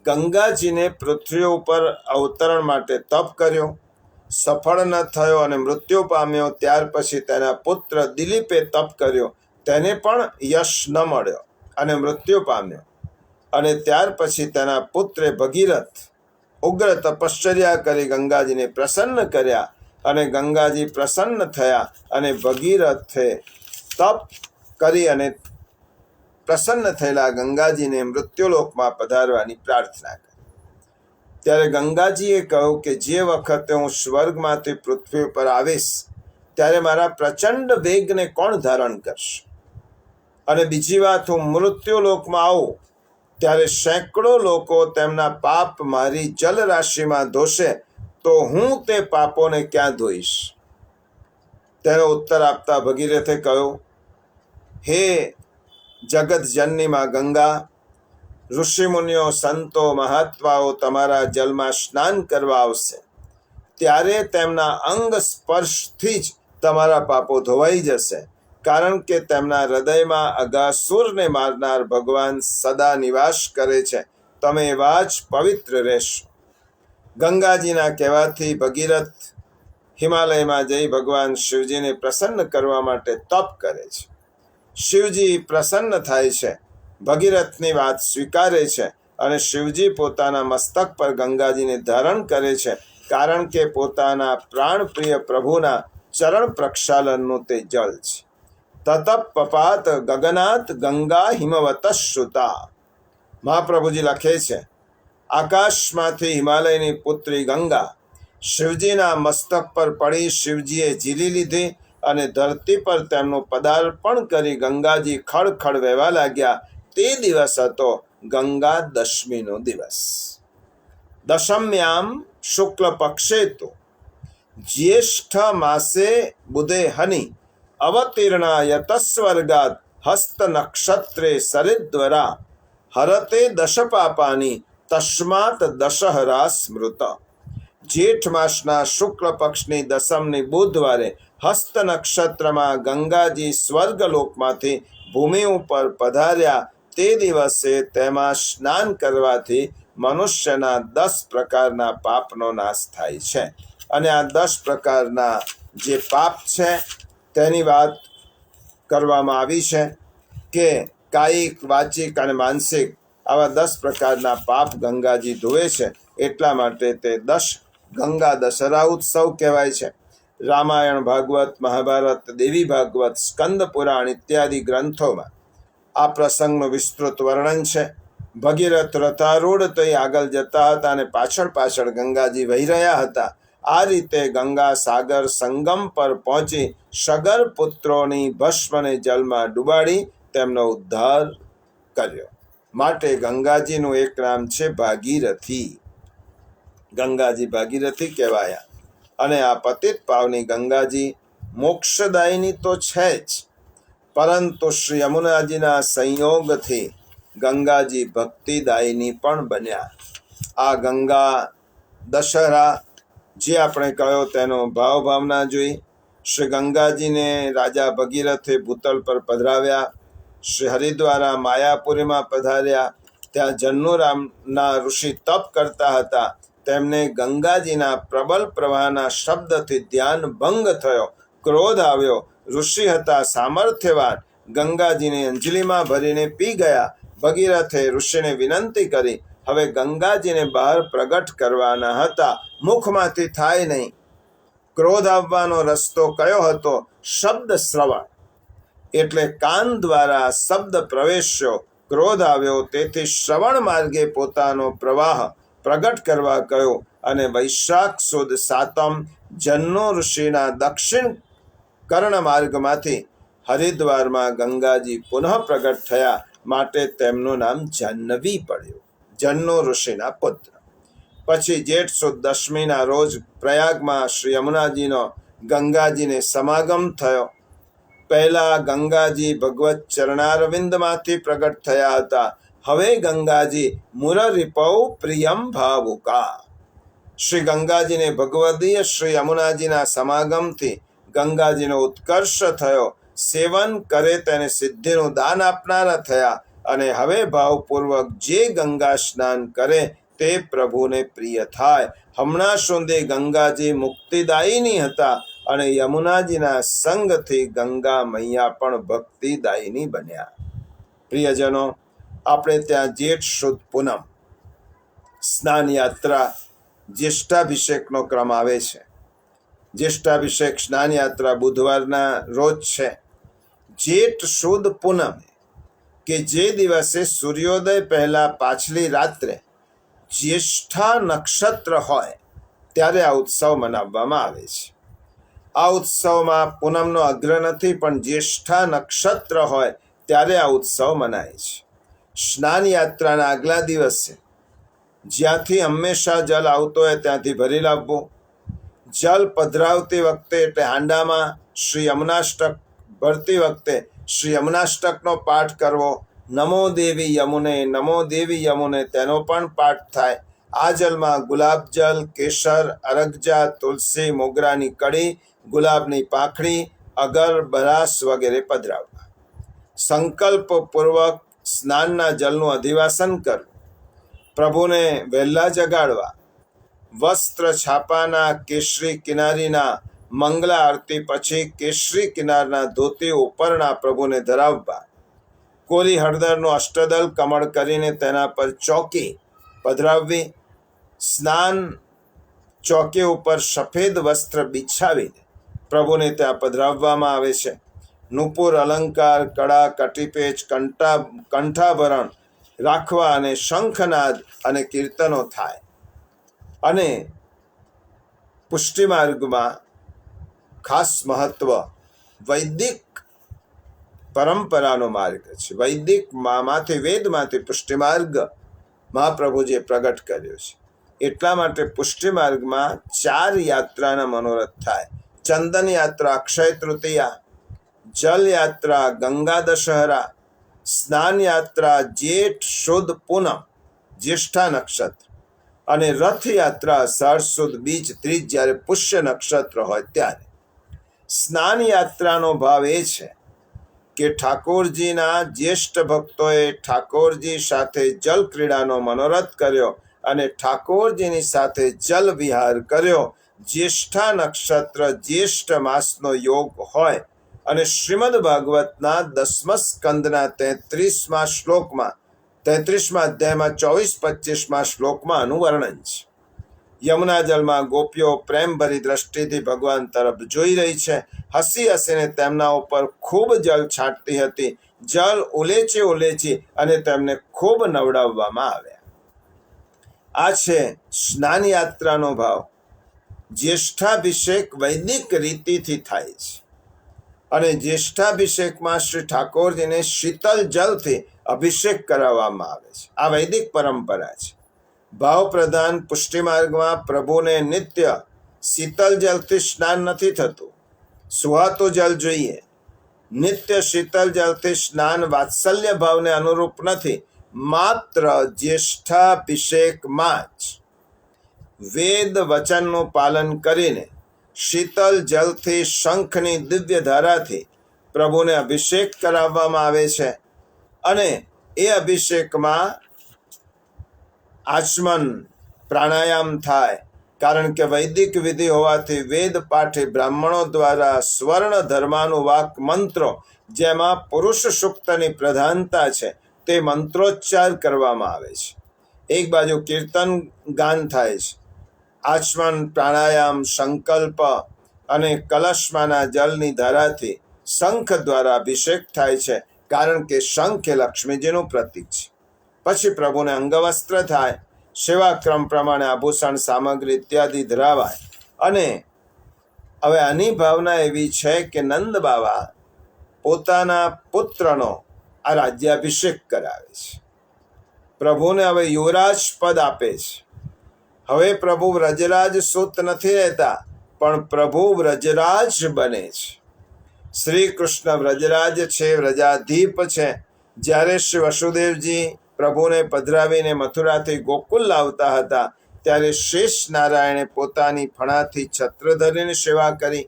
ગંગાજીને પૃથ્વી ઉપર અવતરણ માટે તપ કર્યો. સફળ ન થયો અને મૃત્યુ પામ્યો. ત્યાર પછી તેના પુત્ર દિલીપે તપ કર્યો. તેને પણ યશ ન મળ્યો અને મૃત્યુ પામ્યો. અને ત્યાર પછી તેના પુત્રે ભગીરથ ઉગ્ર તપશ્ચર્યા કરી ગંગાજીને પ્રસન્ન કર્યા અને ગંગાજી પ્રસન્ન થયા અને ભગીરથે તપ કરી અને પ્રસન્ન થયેલા ગંગાજીને મૃત્યુલોકમાં પધારવાની પ્રાર્થના કરી. ત્યારે ગંગાજીએ કહ્યું કે જે વખતે હું સ્વર્ગમાંથી પૃથ્વી ઉપર આવીશ ત્યારે મારા પ્રચંડ વેગને કોણ ધારણ કરશે? અને બીજી વાત, હું મૃત્યુલોકમાં આવું ત્યારે સેંકડો લોકો તેમના પાપ મારી જલરાશિમાં ધોશે તો હું તે પાપોને ક્યાં ધોઈશ? તેનો ઉત્તર આપતા ભગીરથે કહ્યું, હે જગતજનની માં ગંગા, ઋષિમુનિઓ, સંતો, મહાત્માઓ તમારા જલમાં સ્નાન કરવા આવશે ત્યારે તેમના અંગ સ્પર્શથી જ તમારા પાપો ધોવાઈ જશે. કારણ કે તેમના હૃદયમાં અગાસુરને મારનાર ભગવાન સદા નિવાસ કરે છે. તમે એવા જ પવિત્ર રહેશો. ગંગાજીના કહેવાથી ભગીરથ હિમાલયમાં જઈ ભગવાન શિવજીને પ્રસન્ન કરવા માટે તપ કરે છે. શિવજી પ્રસન્ન થાય છે, ભગીરથની વાત સ્વીકારે છે અને શિવજી પોતાના મસ્તક પર ગંગાજીને ધારણ કરે છે. કારણ કે પોતાના પ્રાણપ્રિય પ્રભુના ચરણ પ્રક્ષાલનનું તે જળ છે. તતપપાત ગગનાત ગંગા હિમવત શ્રુતા. મહાપ્રભુજી લખે છે, આકાશમાંથી હિમાલયની પુત્રી ગંગા શિવજીના મસ્તક પર પડી. શિવજીએ ઝીલી લીધી અને ધરતી પર તેમનું પદાર્પણ કરી ગંગાજી ખળખળ વહેવા લાગ્યા. તે દિવસ હતો ગંગા દશમીનો દિવસ. દશમ્યામ શુક્લ પક્ષે તો જ્યેષ્ઠ માસે બુધે હની અવતીર્ણા યતસ્વર્ગાદ હસ્ત નક્ષત્રે સરિદ્વરા હરતે દશ પાપાની તસ્માત દશહરા સ્મૃત. જેઠ માસના શુક્લ પક્ષની દસમની બુધવારે હસ્ત નક્ષત્રમાં ગંગાજી સ્વર્ગલોકમાંથી ભૂમિ ઉપર પધાર્યા. તે દિવસે તેમાં સ્નાન કરવાથી મનુષ્યના 10 પ્રકારના પાપનો નાશ થાય છે. અને આ 10 પ્રકારના જે પાપ છે તેની વાત કરવામાં આવી છે કે કાયિક, વાચિક અને માનસિક આવા 10 પ્રકારના પાપ ગંગાજી ધોવે છે. એટલા માટે તે ગંગા દશહરા ઉત્સવ કહેવાય છે. રામાયણ, ભાગવત, મહાભારત, દેવી ભાગવત, સ્કંદ પુરાણ ઇત્યાદિ ગ્રંથોમાં આ પ્રસંગનું વિસ્તૃત વર્ણન છે. ભગીરથ રથારૂઢ થઈ આગળ જતા હતા અને પાછળ પાછળ ગંગાજી વહી રહ્યા હતા. આ રીતે ગંગા સાગર સંગમ પર પહોંચી સગર પુત્રોની ભસ્મને જલમાં ડૂબાડી તેમનો ઉદ્ધાર કર્યો. માટે ગંગાજીનું એક નામ છે ભાગીરથી. ગંગાજી ભાગીરથી કહેવાયા. અને આ પતિત પાવની ગંગાજી મોક્ષદાયિની તો છે જ, પરંતુ શ્રી યમુનાજીના સંયોગથી ગંગાજી ભક્તિદાયિની પણ બન્યા. આ ગંગા દશહરા જે આપણે કહ્યો તેનો ભાવના જોઈ. શ્રી ગંગાજીને રાજા ભગીરથે ભૂતલ પર પધરાવ્યા. શ્રી હરિદ્વારા માયાપુરીમાં પધાર્યા. ત્યાં જન્નુરામના ઋષિ તપ કરતા હતા. તેમને ગંગાજીના પ્રબળ પ્રવાહના શબ્દથી ધ્યાન ભંગ થયો. ક્રોધ આવ્યો. ઋષિ હતા સામર્થ્યવાન. ગંગાજીને અંજલિમાં ભરીને પી ગયા. ભગીરથે ઋષિને વિનંતી કરી. હવે ગંગાજીને બહાર પ્રગટ કરવાના હતા. મુખમાંથી થાય નહીં. ક્રોધ આવવાનો રસ્તો કયો હતો? શબ્દ શ્રવણ. એટલે કાન દ્વારા શબ્દ પ્રવેશ્યો. ક્રોધ આવ્યો, તેથી શ્રવણ માર્ગે પોતાનો પ્રવાહ પ્રગટ કરવા કહ્યો. અને વૈશાખ સુદ સાતમ જન્નો ઋષિના દક્ષિણ કર્ણ માર્ગમાંથી હરિદ્વારમાં ગંગાજી પુનઃ પ્રગટ થયા. માટે તેમનું નામ જાહ્નવી પડ્યું, જન્નો ઋષિના પુત્ર. પછી જેઠ સુદ દશમીના રોજ પ્રયાગમાં શ્રી યમુનાજીનો ગંગાજીને સમાગમ થયો. પહેલા ગંગાજી ભગવત ચરણારવિંદમાંથી પ્રગટ થયા હતા. હવે ગંગાજી મુરરિપૌ પ્રિયમ ભાવુકા. શ્રી ગંગાજીને ભગવદીય શ્રી યમુનાજીના સમાગમથી ગંગાજીનો ઉત્કર્ષ થયો. સેવન કરે તેને સિદ્ધિનું દાન આપનારા થયા. અને હવે ભાવપૂર્વક જે ગંગા સ્નાન કરે તે પ્રભુને પ્રિય થાય. હમણાં સુધી ગંગાજી મુક્તિદાયીની હતા અને યમુનાજીના સંગથી ગંગા મૈયા પણ ભક્તિદાયીની બન્યા. પ્રિયજનો, આપણે ત્યાં જેઠ શુદ્ધ પૂનમ સ્નાન યાત્રા જ્યેષ્ઠાભિષેકનો ક્રમ આવે છે. જ્યેષ્ઠાભિષેક સ્નાન યાત્રા બુધવારના રોજ છે. જેઠ શુદ્ધ પૂનમ કે જે દિવસે સૂર્યોદય પહેલા પાછલી રાત્રે જ્યેષ્ઠા નક્ષત્ર હોય ત્યારે આ ઉત્સવ મનાવવામાં આવે છે. આ ઉત્સવમાં પૂનમનો અગ્ર નથી, પણ જ્યેષ્ઠા નક્ષત્ર હોય ત્યારે આ ઉત્સવ મનાય છે. સ્નાન યાત્રાના આગલા દિવસે જ્યાંથી હંમેશા જલ આવતો હોય ત્યાંથી ભરી લાવવું. જલ પધરાવતી વખતે એટલે હાંડામાં શ્રી યમુનાષ્ટક ભરતી વખતે શ્રી યમુનાષ્ટકનો પાઠ કરવો. નમો દેવી યમુને, નમો દેવી યમુને, તેનો પણ પાઠ થાય. આ જલમાં ગુલાબ જલ, કેસર, અરગજા, તુલસી, મોગરાની કળી, ગુલાબની પાંખડી, અગર, બરાસ વગેરે પધરાવવા. સંકલ્પપૂર્વક સ્નાનના જલનું અધિવાસન કરવું. પ્રભુને વહેલા જગાડવા. વસ્ત્ર છાપાના કેસરી કિનારીના મંગલા આરતી પછી કેસરી કિનારના ધોતી ઉપરના પ્રભુને ધરાવવા. કોરી હળદરનું અષ્ટદલ કમળ કરીને તેના પર ચોકી પધરાવવી. સ્નાન ચોકી ઉપર સફેદ વસ્ત્ર બિછાવીને પ્રભુને ત્યાં પધરાવવામાં આવે છે. નુપુર અલંકાર, કડા, કટીપેચ, કંઠાભરણ રાખવા અને શંખનાદ અને કીર્તનો થાય. અને પુષ્ટિમાર્ગમાં ખાસ મહત્વ વૈદિક પરંપરાનો માર્ગ છે. વૈદિક માંથી વેદમાંથી પુષ્ટિમાર્ગ મહાપ્રભુજીએ પ્રગટ કર્યો છે. એટલા માટે પુષ્ટિમાર્ગમાં 4 યાત્રાના મનોરથ થાય. ચંદન યાત્રા અક્ષય તૃતીયા, જલ યાત્રા ગંગા દશહરા, સ્નાન યાત્રા જેઠ શુદ્ધ પૂનમ જ્યેષ્ઠા નક્ષત્ર, અને રથયાત્રા અષાઢ સુદ બીજ ત્રીજ જ્યારે પુષ્ય નક્ષત્ર હોય ત્યારે. સ્નાન યાત્રાનો ભાવ એ છે કે ઠાકોરજીના જ્યેષ્ઠ ભક્તોએ ઠાકોરજી સાથે જલ ક્રીડાનો મનોરથ કર્યો અને ઠાકોરજીની સાથે જલ વિહાર કર્યો. જ્યેષ્ઠા નક્ષત્ર જ્યેષ્ઠ માસનો યોગ હોય અને શ્રીમદ ભાગવતના 10મા સ્કંદના 33મા શ્લોકમાં 33મા અધ્યાયમાં 24-25મા શ્લોકમાં આનું વર્ણન છે. યમુના જલમાં ગોપીઓ પ્રેમભરી દ્રષ્ટિથી ભગવાન તરફ જોઈ રહી છે. હસી હસીને તેમના ઉપર ખૂબ જલ છાંટતી હતી. જલ ઉલેચી અને તેમને ખૂબ નવડાવવામાં આવ્યા. આ છે સ્નાન યાત્રાનો ભાવ. જ્યેષ્ઠાભિષેક વૈદિક રીતિથી થાય છે અને જ્યેષ્ઠાભિષેકમાં શ્રી ઠાકોરજીને શીતલ જલથી અભિષેક કરાવવામાં આવે છે. આ વૈદિક પરંપરા છે. ભાવ પ્રધાન પુષ્ટિમાર્ગમાં પ્રભુને નિત્ય શીતલ જલથી સ્નાન નથી થતું. સુહાતું જલ જોઈએ. નિત્ય શીતલ જલથી સ્નાન વાત્સલ્ય ભાવને અનુરૂપ નથી. માત્ર જ્યેષ્ઠાભિષેકમાં જ વેદ વચનનું પાલન કરીને શીતલ જલથી શંખની દિવ્ય ધારાથી પ્રભુને અભિષેક કરાવવામાં આવે છે. અને એ અભિષેકમાં આચમન પ્રાણાયામ થાય, કારણ કે વૈદિક વિધિ હોવાથી વેદ પાઠી બ્રાહ્મણો દ્વારા સ્વર્ણ ધર્માનુવાક મંત્રો, જેમાં પુરુષ સૂક્તની પ્રધાનતા છે, તે મંત્રોચ્ચાર કરવામાં આવે છે. એક બાજુ કીર્તન ગાન થાય છે. આચમન, પ્રાણાયામ, સંકલ્પ અને કલશમાંના જળની ધારાથી શંખ દ્વારા અભિષેક થાય છે, કારણ કે શંખ એ લક્ષ્મીજીનું પ્રતીક છે. પછી પ્રભુને અંગવસ્ત્ર થાય, સેવાક્રમ પ્રમાણે આભૂષણ સામગ્રી ઇત્યાદિ ધરાવાય. અને હવે આની ભાવના એવી છે કે નંદ બાવા પોતાના પુત્રનો આ રાજ્યાભિષેક કરાવે છે. પ્રભુને હવે યુવરાજ પદ આપે છે. હવે પ્રભુ વ્રજરાજ સુત નથી રહેતા, પણ પ્રભુ વ્રજરાજ બને છે. શ્રી કૃષ્ણ વ્રજરાજ છે, વ્રજાધીપ છે. જ્યારે શ્રી વસુદેવજી પ્રભુને પધરાવીને મથુરાથી ગોકુલ લાવતા હતા, ત્યારે શેષ નારાયણે પોતાની ફણાથી છત્ર ધરીને સેવા કરી.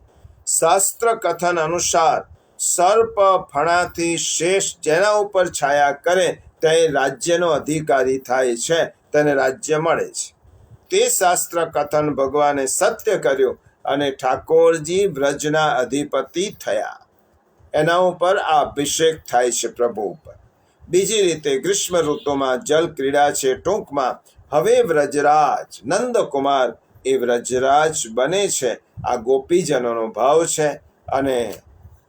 શાસ્ત્ર કથન અનુસાર સર્પ ફણાથી શેષ જેના ઉપર છાયા કરે તે રાજ્યનો અધિકારી થાય છે, તેને રાજ્ય મળે છે. તે શાસ્ત્ર કથન ભગવાને સત્ય કર્યું અને ઠાકોરજી વ્રજના અધિપતિ થયા. એના ઉપર આ અભિષેક થાય છે પ્રભુ ઉપર. બીજી રીતે ગ્રીષ્મ ઋતુમાં જલ ક્રીડા છે. ટૂંકમાં હવે વ્રજરાજ નંદકુમાર એ વ્રજરાજ બને છે. આ ગોપીજનોનો ભાવ છે અને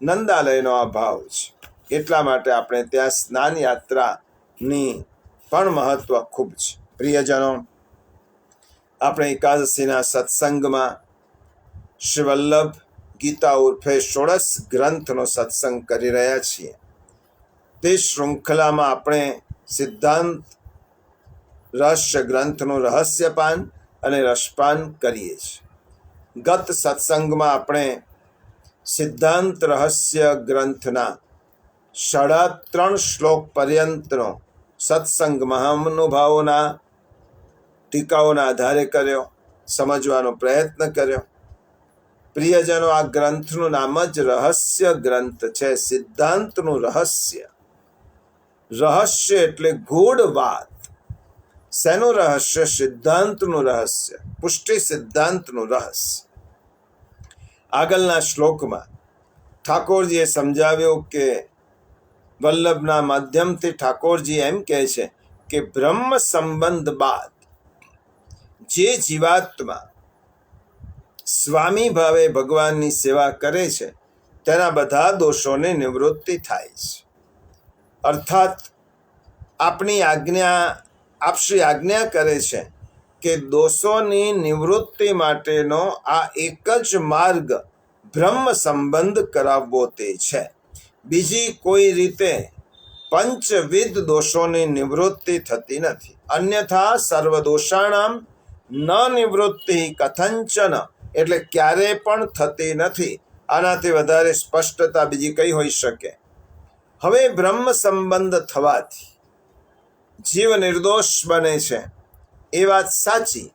નંદાલયનો આ ભાવ છે. એટલા માટે આપણે ત્યાં સ્નાન યાત્રાની પણ મહત્વ ખૂબ છે. પ્રિયજનો, આપણે એકાદશીના સત્સંગમાં શ્રી વલ્લભ ગીતા ઉર્ફે ષોડશ ગ્રંથનો સત્સંગ કરી રહ્યા છીએ. તે શૃંખલામાં આપણે સિદ્ધાંત રહસ્ય ગ્રંથનું રહસ્યપાન અને રસપાન કરીએ છીએ. ગત સત્સંગમાં આપણે સિદ્ધાંત રહસ્ય ગ્રંથના 3.5 શ્લોક પર્યંતનો સત્સંગ મહાનુભાવોના ટીકાઓના આધારે કર્યો, સમજવાનો પ્રયત્ન કર્યો. પ્રિયજનો, આ ગ્રંથનું નામ જ રહસ્ય ગ્રંથ છે, સિદ્ધાંતનું રહસ્ય. રહસ્ય એટલે ગૂઢ વાત. શેનું રહસ્ય? સિદ્ધાંતનું રહસ્ય, પુષ્ટિ સિદ્ધાંતનું રહસ્ય. આગળના શ્લોકમાં ઠાકોરજીએ સમજાવ્યું કે વલ્લભના માધ્યમથી ઠાકોરજી એમ કહે છે કે બ્રહ્મ સંબંધ બાદ જે જીવાત્મા સ્વામી ભાવે ભગવાનની સેવા કરે છે, તેના બધા દોષોની નિવૃત્તિ થાય છે. અર્થાત આપશ્રી આજ્ઞા કરે છે કે દોષોની નિવૃત્તિ માટેનો આ એક જ માર્ગ બ્રહ્મ સંબંધ કરાવવો તે છે. બીજી કોઈ રીતે પંચવિધ દોષોની નિવૃત્તિ થતી નથી. અન્યથા સર્વદોષાણામ ન નિવૃત્તિ કથંચન, એટલે ક્યારેય પણ થતી નથી. આનાથી વધારે સ્પષ્ટતા બીજી કઈ હોઈ શકે? હવે બ્રહ્મ સંબંધ થવાથી જીવ નિર્દોષ બને છે, એ વાત સાચી,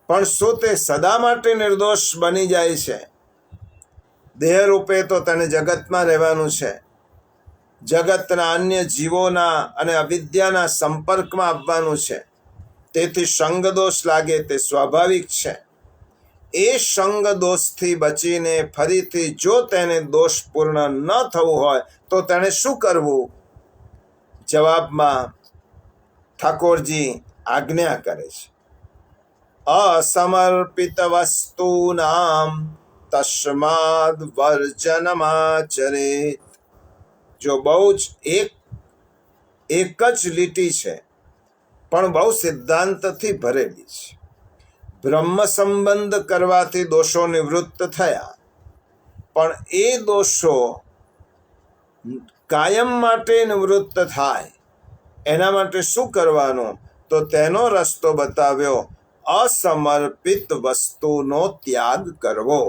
પણ શું તે સદા માટે નિર્દોષ બની જાય છે? દેહ રૂપે તો તેને જગતમાં રહેવાનું છે. જગતના અન્ય જીવોના અને અવિદ્યાના સંપર્કમાં આવવાનું છે. તેથી સંગ દોષ લાગે તે સ્વાભાવિક છે. એ સંગ દોષથી બચીને ફરીથી જો તેને દોષપૂર્ણ ન થવું હોય તો તેણે શું કરવું? જવાબમાં ઠાકોરજી આજ્ઞા કરે છે, અસમર્પિત વસ્તુનામ તસ્માદ વર્જનમાચરેત. જો બહુ જ એક જ લીટી છે, પણ બહુ સિદ્ધાંતથી ભરેલી છે. બ્રહ્મ સંબંધ કરવાથી દોષો નિવૃત્ત થયા, પણ એ દોષો કાયમ માટે નિવૃત્ત થાય એના માટે શું કરવાનું? તો તેનો રસ્તો બતાવ્યો, અસમર્પિત વસ્તુનો ત્યાગ કરવો.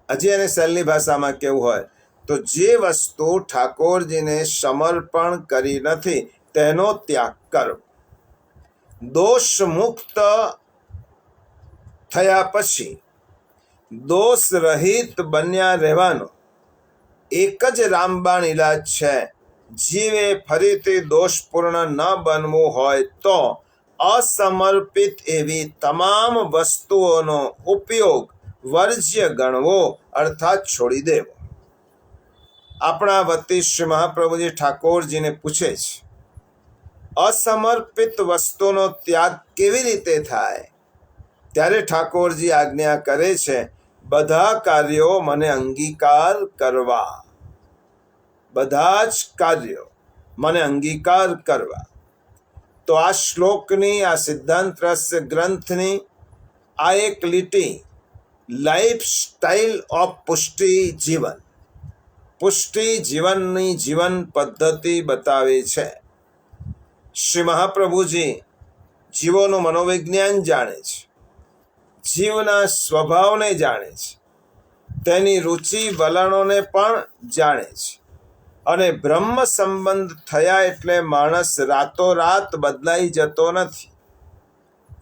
હજી એને સહેલી ભાષામાં કેવું હોય તો જે વસ્તુ ઠાકોરજીને સમર્પણ કરી નથી તેનો ત્યાગ કરવો. દોષ મુક્ત થયા પછી દોષ રહિત બન્યા રહેવાનો એક જ રામબાણ ઈલાજ છે. જીવે ફરીથી દોષપૂર્ણ ન બનવું હોય તો અસમર્પિત એવી તમામ વસ્તુઓનો ઉપયોગ વર્જ્ય ગણવો, અર્થાત છોડી દેવો. આપણા વતી શ્રી મહાપ્રભુજી ઠાકોરજીને પૂછે છે, અસમર્પિત વસ્તુનો ત્યાગ કેવી રીતે થાય? ત્યારે ઠાકોરજી આજ્ઞા કરે છે, બધા કાર્યો મને અંગીકાર કરવા. બધા જ કાર્યો મને અંગીકાર કરવા. તો આ શ્લોકની, આ સિદ્ધાંત રહસ્ય ગ્રંથની આ એક લીટી લાઈફ સ્ટાઇલ ઓફ પુષ્ટિ જીવન, પુષ્ટિ જીવનની જીવન પદ્ધતિ બતાવે છે. શ્રી મહાપ્રભુજી જીવોનું મનોવિજ્ઞાન જાણે છે, જીવના સ્વભાવને જાણે છે, તેની રુચિ વલણોને પણ જાણે છે. અને બ્રહ્મ સંબંધ થયા એટલે માણસ રાતોરાત બદલાઈ જતો નથી.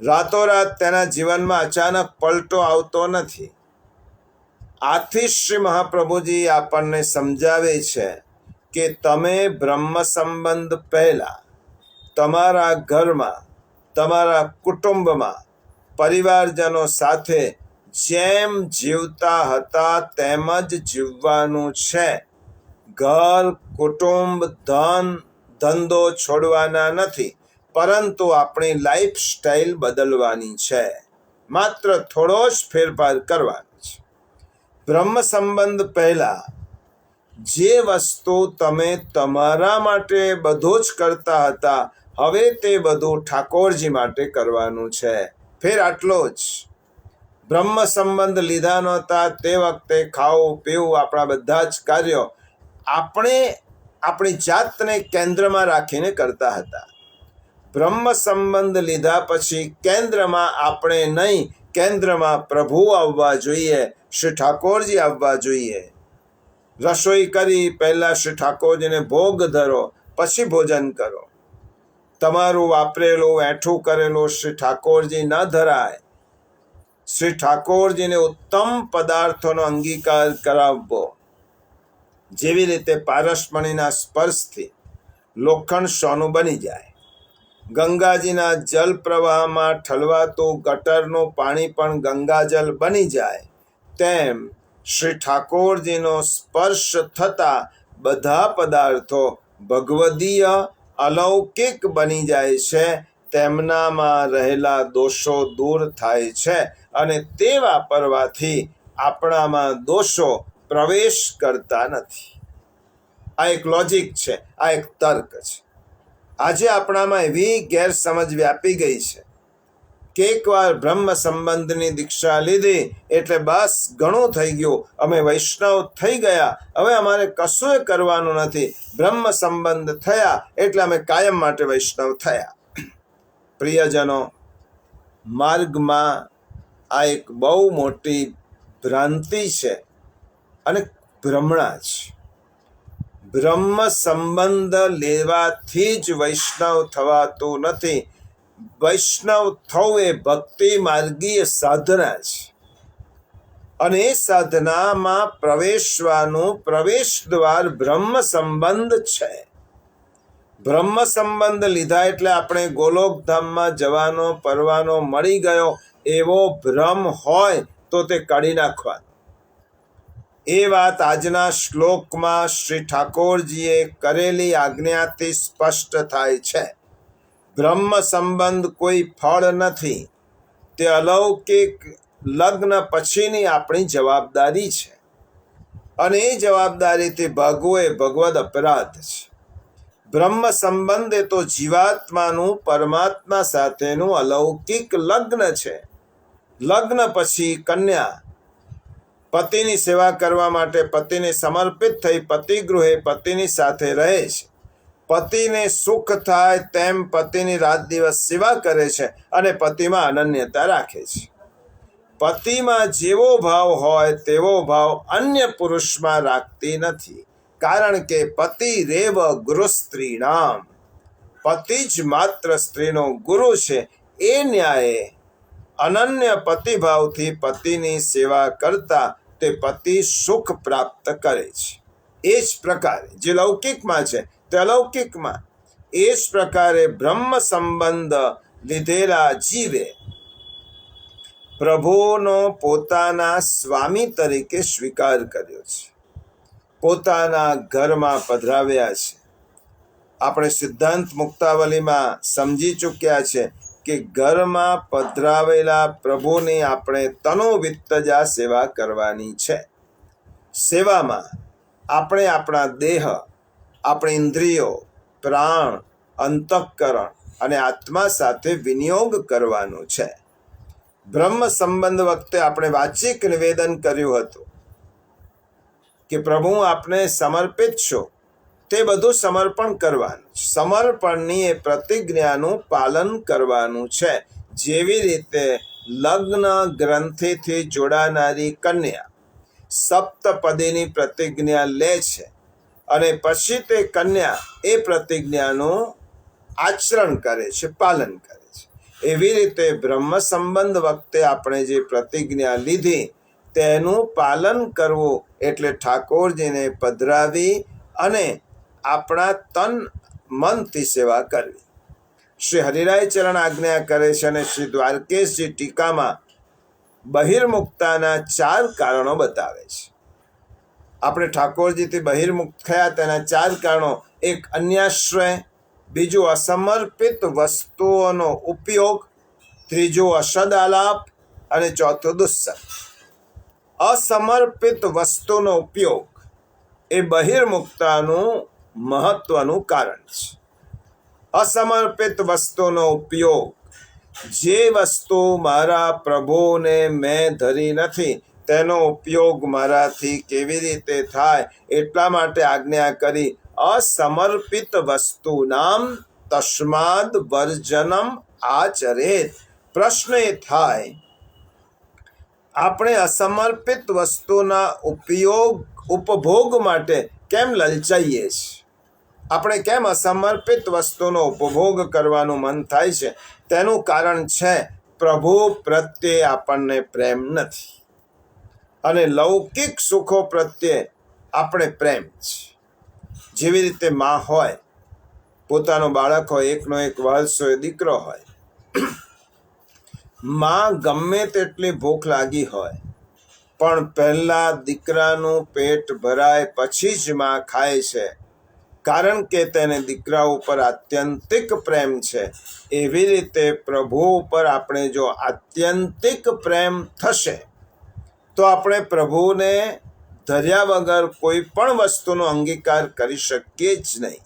રાતોરાત તેના જીવનમાં અચાનક પલટો આવતો નથી. આથી શ્રી મહાપ્રભુજી આપણને સમજાવે છે કે તમે બ્રહ્મ સંબંધ પહેલા તમારા ઘરમાં, તમારા કુટુંબમાં, પરિવારજનો સાથે જેમ જીવતા હતા તેમ જ જીવવાનું છે. ઘર, કુટુંબ, ધન, ધંધો છોડવાના નથી, પરંતુ આપણી લાઈફ સ્ટાઇલ બદલવાની છે. માત્ર થોડો જ ફેરફાર કરવાનો છે. બ્રહ્મ સંબંધ પહેલા જે વસ્તુ તમે તમારા માટે બધું જ કરતા હતા, હવે તે બધું ઠાકોરજી માટે કરવાનું છે. ફેર આટલો જ. બ્રહ્મ સંબંધ લીધા નહોતા તે વખતે ખાવું, પીવું, આપણા બધા જ કાર્યો આપણે આપણી જાતને કેન્દ્રમાં રાખીને કરતા હતા. બ્રહ્મ સંબંધ લીધા પછી કેન્દ્રમાં આપણે નહીં, કેન્દ્રમાં પ્રભુ આવવા જોઈએ, શ્રી ઠાકોરજી આવવા જોઈએ. રસોઈ કરી પહેલા શ્રી ઠાકોરજીને ભોગ ધરો, પછી ભોજન કરો. તમારું વાપરેલું, એઠું કરેલું શ્રી ઠાકોરજી ન ધરાય. શ્રી ઠાકોરજીને ઉત્તમ પદાર્થોનો અંગીકાર કરાવવો. જેવી રીતે પારસમણીના સ્પર્શથી લોખંડ સોનું બની જાય, ગંગાજીના જલ પ્રવાહમાં ઠલવાતું ગટરનું પાણી પણ ગંગાજલ બની જાય, તેમ શ્રી ઠાકોરજીનો સ્પર્શ થતા બધા પદાર્થો ભગવદીય, અલૌકિક બની જાય છે. તેમનામાં રહેલા દોષો દૂર થાય છે અને તે વાપરવાથી આપણામાં દોષો પ્રવેશ કરતા નથી. આ એક લોજિક છે, આ એક તર્ક છે. આજે આપણામાં એવી ગેરસમજ વ્યાપી ગઈ છે કે એકવાર બ્રહ્મ સંબંધની દીક્ષા લીધી એટલે બસ ઘણું થઈ ગયું, અમે વૈષ્ણવ થઈ ગયા, હવે અમારે કશું કરવાનું નથી. બ્રહ્મ સંબંધ થયા એટલે અમે કાયમ માટે વૈષ્ણવ થયા. પ્રિયજનો, માર્ગમાં આ એક બહુ મોટી ભ્રાંતિ છે અને ભ્રમણા છે. બ્રહ્મ સંબંધ લેવાથી જ વૈષ્ણવ થવાતું નથી. વૈષ્ણવ થવું એ ભક્તિ માર્ગીય સાધના છે અને એ સાધનામાં પ્રવેશવાનું પ્રવેશ દ્વાર બ્રહ્મ સંબંધ છે. બ્રહ્મ સંબંધ લીધા એટલે આપણે ગોલોકધામમાં જવાનો પરવાનો મળી ગયો એવો ભ્રમ હોય તો તે કાઢી નાખવાનો. એ વાત આજના શ્લોકમાં શ્રી ઠાકોરજીએ કરેલી આજ્ઞાથી સ્પષ્ટ થાય છે. બ્રહ્મ સંબંધ કોઈ ફળ નથી, તે અલૌકિક લગ્ન પછીની આપણી જવાબદારી છે અને એ જવાબદારીથી ભાગવું એ ભગવદ અપરાધ છે. બ્રહ્મ સંબંધ એ તો જીવાત્માનું પરમાત્મા સાથેનું અલૌકિક લગ્ન છે. લગ્ન પછી કન્યા પતિની સેવા કરવા માટે પતિને સમર્પિત થઈ પતિગૃહે પતિની સાથે રહે છે. પતિને સુખ થાય તેમ પતિની રાત દિવસ સેવા કરે છે અને પતિમાં અનન્યતા રાખે છે. પતિમાં જેવો ભાવ હોય તેવો ભાવ અન્ય પુરુષમાં રાખતી નથી, કારણ કે પતિ રેવ ગુરુ સ્ત્રીણામ, પતિ જ માત્ર સ્ત્રીનો ગુરુ છે. એ ન્યાયે અનન્ય પતિભાવથી પતિની સેવા કરતા તે પતિ સુખ પ્રાપ્ત કરે છે. એ જ પ્રકારે જે લૌકિકમાં છે તે અલૌકિકમાં એ જ પ્રકારે બ્રહ્મ સંબંધ લીધેલા જીવે પ્રભુનો પોતાના સ્વામી તરીકે સ્વીકાર કર્યો છે, પોતાના ઘરમાં પધરાવ્યા છે. આપણે સિદ્ધાંત મુક્તાવલીમાં સમજી ચૂક્યા છે કે ઘરમાં પધરાવેલા પ્રભુની આપણે તનોવિત્તજા સેવા કરવાની છે. સેવામાં આપણે આપણા દેહ, આપણી ઇન્દ્રિયો, પ્રાણ, અંતઃકરણ અને આત્મા સાથે વિનિયોગ કરવાનો છે. બ્રહ્મ સંબંધ વખતે આપણે વાચિક નિવેદન કર્યું હતું કે પ્રભુ આપને સમર્પિત છો, તે બધું સમર્પણ કરવાનું. સમર્પણની એ પ્રતિજ્ઞાનું પાલન કરવાનું છે. જેવી રીતે લગ્ન ગ્રંથિથી જોડાનારી કન્યા સપ્તપદીની પ્રતિજ્ઞા લે છે અને પછી તે કન્યા એ પ્રતિજ્ઞાનું આચરણ કરે છે, પાલન કરે છે. એવી રીતે બ્રહ્મ સંબંધ વખતે આપણે જે પ્રતિજ્ઞા લીધી તેનું પાલન કરવું એટલે ઠાકોરજીને પધરાવી અને આપણા તન મનથી સેવા કરવી. શ્રી હરિરાય ચરણ આજ્ઞા કરે છે અને શ્રી દ્વારકેશજી ટીકામાં બહિર્મુક્તાના 4 કારણો બતાવે છે. આપણે ઠાકોરજીથી બહિર્મુક્ત થયા તેના 4 કારણો: એક, અન્યાશ્રય; બીજું, અસમર્પિત વસ્તુઓનો ઉપયોગ; ત્રીજું, અસદાલાપ; અને ચોથું, દુસ્સંગ. અસમર્પિત વસ્તુનો ઉપયોગ એ બહિર્મુક્તાનું મહત્વનું કારણ છે. અસમર્પિત વસ્તુનો ઉપયોગ, જે વસ્તુ મારા પ્રભુને મેં ધરી નથી તેનો ઉપયોગ મારાથી કેવી રીતે થાય એટલા માટે આજ્ઞા કરી. અસમર્પિત વસ્તુનામ તસ્માદ વર્જનમ આચરેત. પ્રશ્ન એ થાય, આપણે અસમર્પિત વસ્તુના ઉપભોગ માટે કેમ લલચાઈએ છીએ? આપણે કેમ અસમર્પિત વસ્તુનો ઉપભોગ કરવાનું મન થાય છે? તેનું કારણ છે પ્રભુ પ્રત્યે આપણને પ્રેમ નથી અને લૌકિક સુખો પ્રત્યે આપણે પ્રેમ છે. જેવી રીતે માં હોય, પોતાનો બાળક હોય, એકનો એક વત્સ હોય, દીકરો હોય, માં ગમે તેટલી ભૂખ લાગી હોય પણ પહેલા દીકરાનું પેટ ભરાય પછી જ માં ખાય છે, કારણ કે તેને દીકરા ઉપર આત્યંતિક પ્રેમ છે. એવી રીતે પ્રભુ ઉપર આપણે જો આત્યંતિક પ્રેમ થશે તો આપણે પ્રભુને ધર્યા વગર કોઈ પણ વસ્તુનો અંગીકાર કરી શકીએ જ નહીં.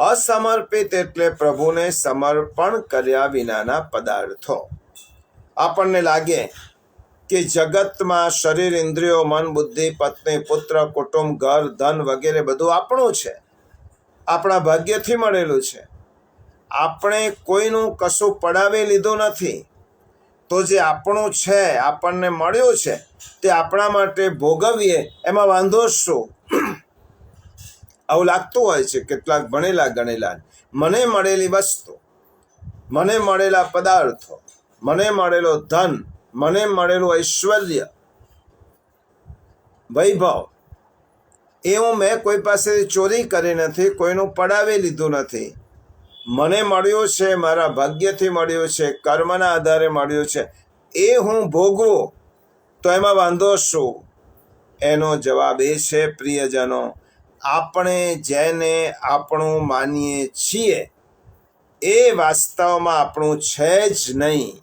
અસમર્પિત એટલે પ્રભુને સમર્પણ કર્યા વિનાના પદાર્થો. આપણને લાગે કે જગતમાં શરીર, ઇન્દ્રિયો, મન, બુદ્ધિ, પત્ની, પુત્ર, કુટુંબ, ઘર, ધન વગેરે બધું આપણું છે, આપણા ભાગ્યથી મળેલું છે. આપણે કોઈનું કશું પડાવી લીધું નથી. તો જે આપણું છે, આપણને મળ્યું છે, તે આપણા માટે ભોગવીએ એમાં વાંધો શું? આવું લાગતું હોય છે કેટલાક ભણેલા ગણેલા. મને મળેલી વસ્તુ, મને મળેલા પદાર્થો, મને મળેલો ધન, મને મળેલું ઐશ્વર્ય, વૈભવ, એવું મેં કોઈ પાસેથી ચોરી કરી નથી, કોઈનું પડાવી લીધું નથી. મને મળ્યું છે, મારા ભાગ્યથી મળ્યું છે, કર્મના આધારે મળ્યું છે. એ હું ભોગવું તો એમાં વાંધો શું? એનો જવાબ એ છે, પ્રિયજનો, આપણે જેને આપણું માનીએ છીએ એ વાસ્તવમાં આપણું છે જ નહીં.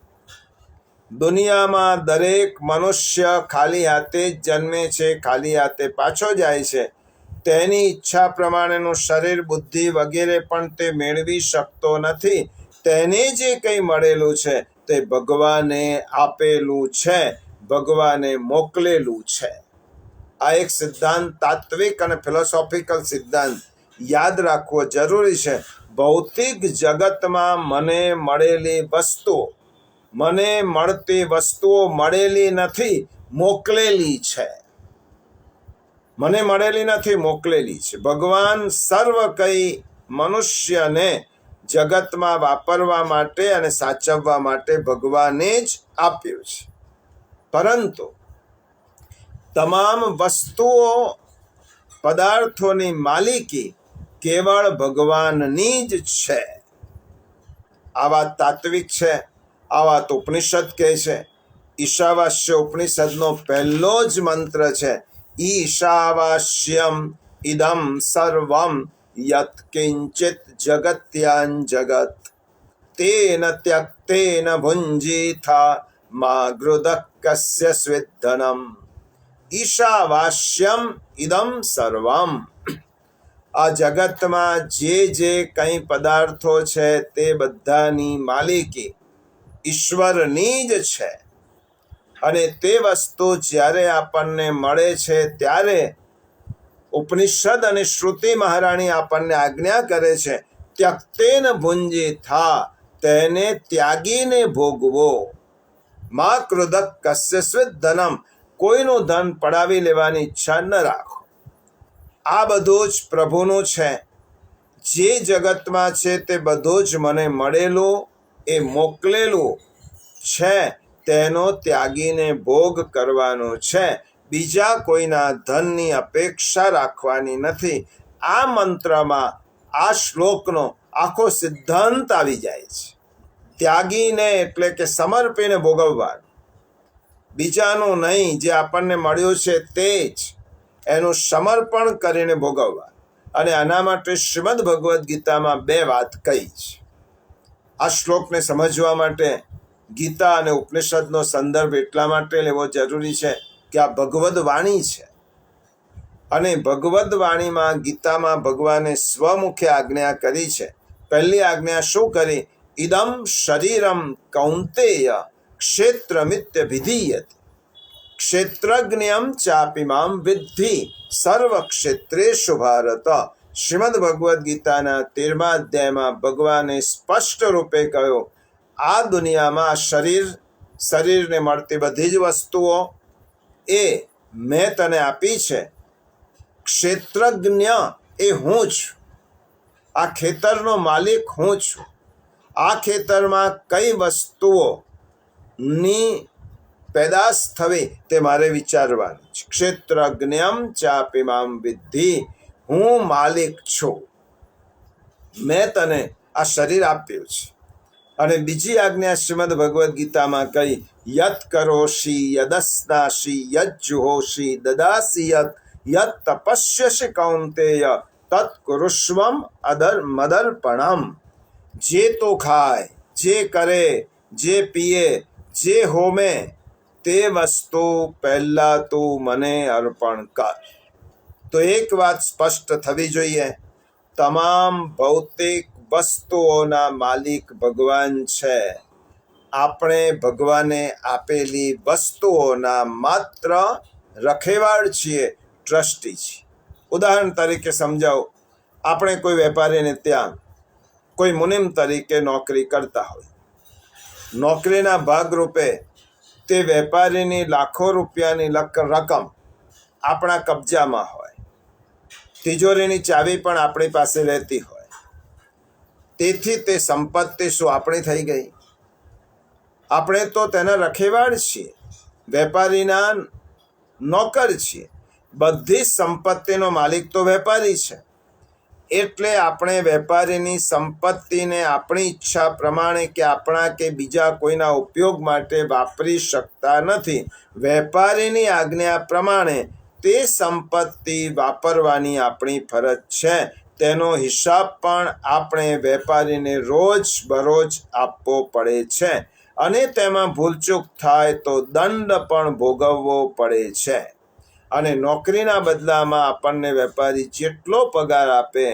દુનિયામાં દરેક મનુષ્ય ખાલી હાથે જ જન્મે છે, ખાલી હાથે પાછો જાય છે. તેની ઈચ્છા પ્રમાણેનું શરીર, બુદ્ધિ વગેરે પણ તે મેળવી શકતો નથી. તેને જે કંઈ મળેલું છે તે ભગવાને આપેલું છે, ભગવાને મોકલેલું છે. આ એક સિદ્ધાંત, તાત્વિક અને ફિલોસોફિકલ સિદ્ધાંત યાદ રાખવો જરૂરી છે. ભૌતિક જગતમાં મને મળેલી વસ્તુઓ, મને મળતી વસ્તુઓ મળેલી નથી, મોકલેલી છે. મને મળેલી નથી, મોકલેલી છે. ભગવાન સર્વ કંઈ મનુષ્યને જગતમાં વાપરવા માટે અને સાચવવા માટે ભગવાને જ આપ્યું છે. પરંતુ તમામ વસ્તુઓ પદાર્થોની માલિકી કેવળ ભગવાનની જ છે. આ વાત તાત્વિક છે. આ વાત ઉપનિષદ કહે છે. ઈશાવાસ્ય ઉપનિષદનો પહેલો જ મંત્ર છે, ઈશાવાસ્યમ ઇદમ સર્વમ યત કિંચિત જગત્યાન જગત તેન ત્યક્તેન ભુંજીથા મા ગૃદઃ કસ્ય સ્વિદ્ધનમ. ઈશાવાસ્યમ ઇદમ સર્વમ. આ જગતમાં જે કંઈ પદાર્થો છે તે બધાની માલિકી ઈશ્વરની જ છે. અને તે વસ્તુ જ્યારે આપણને મળે છે ત્યારે ઉપનિષદ અને શ્રુતિ મહારાણી આપણને આજ્ઞા કરે છે, ત્યક્તેન ભુંજીથા, તેને ત્યાગીને ભોગવો. મા ક્રોધક કસ્ય સ્વિદ્ધનમ, કોઈનું ધન પડાવી લેવાની ઈચ્છા ન રાખો. આ બધું જ પ્રભુનું છે. જે જગતમાં છે તે બધું જ મને મળેલું, એ મોકલેલું છે, તેનો ત્યાગીને ભોગ કરવાનો છે. બીજા કોઈના ધનની અપેક્ષા રાખવાની નથી. આ મંત્રમાં આ શ્લોકનો આખો સિદ્ધાંત આવી જાય છે. ત્યાગીને એટલે કે સમર્પીને ભોગવવાનું, બીજાનું નહીં, જે આપણને મળ્યું છે તે જ, એનું સમર્પણ કરીને ભોગવવાનું. અને આના માટે શ્રીમદ ભગવદ્ ગીતામાં 2 વાત કહી છે. આ શ્લોકને સમજવા માટે ગીતા અને ઉપનિષદનો સંદર્ભ એટલા માટે લેવો જરૂરી છે કે આ ભગવદ્ વાણી છે. અને ભગવદ્ વાણીમાં ગીતામાં ભગવાને સ્વમુખે આજ્ઞા કરી છે. પહેલી આજ્ઞા શું કરી? ઇદમ શરીરમ કૌંતેય ક્ષેત્રમિત્ય વિધીયતે ક્ષેત્રજ્ઞમ ચાપિમામ વિદ્ધિ સર્વ ક્ષેત્રેષુ ભારત. શ્રીમદ ભગવદ્ ગીતાના 13મા અધ્યાયમાં ભગવાને સ્પષ્ટ રૂપે કહ્યું, આ દુનિયામાં શરીરને મળતી બધી જ વસ્તુઓ એ મેં તને આપી છે. ક્ષેત્રજ્ઞ એ હું છું. આ ખેતરનો માલિક હું છું. આ ખેતરમાં કઈ વસ્તુઓની પેદાશ થવી તે મારે વિચારવાનું છે. ક્ષેત્રજ્ઞમ ચાપિમામ વિદ્ધિ, હું માલિક છું. મેં તને આ શરીર આપ્યું છે. અને બીજી આજ્ઞા શ્રીમદ ભગવદ્ ગીતામાં કહી, યત કરોષી યદસ્નાશી યજ્જુહોષી દદાસી યત તપસ્યસી કૌંતેય તત્ કુરુષ્વમ મદર્પણમ. જે તો ખાય, જે કરે, જે પીએ, જે હોમે, તે વસ્તુ પહેલા તું મને અર્પણ કર. તો એક વાત સ્પષ્ટ થવી જોઈએ, તમામ ભૌતિક વસ્તુઓના માલિક ભગવાન છે. આપણે ભગવાને આપેલી વસ્તુઓના માત્ર રખેવાળ છીએ, ટ્રસ્ટી છીએ. ઉદાહરણ તરીકે સમજાવો, આપણે કોઈ વેપારીને ત્યાં કોઈ મુનિમ તરીકે નોકરી કરતા હોય. નોકરીના ભાગરૂપે તે વેપારીની લાખો રૂપિયાની રકમ આપણા કબજામાં હોય. તિજોરીની ચાવી પણ આપણી પાસે રહેતી હોય. તેથી તે સંપત્તિ શું આપણી થઈ ગઈ? આપણે તો તેના રખેવાળ છીએ, વેપારીના નોકર છીએ. બધી સંપત્તિનો માલિક તો વેપારી છે. એટલે આપણે વેપારીની સંપત્તિને આપણી ઈચ્છા પ્રમાણે કે આપણા કે બીજા કોઈના ઉપયોગ માટે વાપરી શકતા નથી. વેપારીની આજ્ઞા પ્રમાણે તે સંપત્તિ વાપરવાની આપણી ફરજ છે. તેનો હિસાબ પણ આપણે વેપારીને રોજ બરોજ આપવો પડે છે. અને તેમાં ભૂલચૂક થાય તો દંડ પણ ભોગવવો પડે છે. અને નોકરીના બદલામાં આપણને વેપારી જેટલો પગાર આપે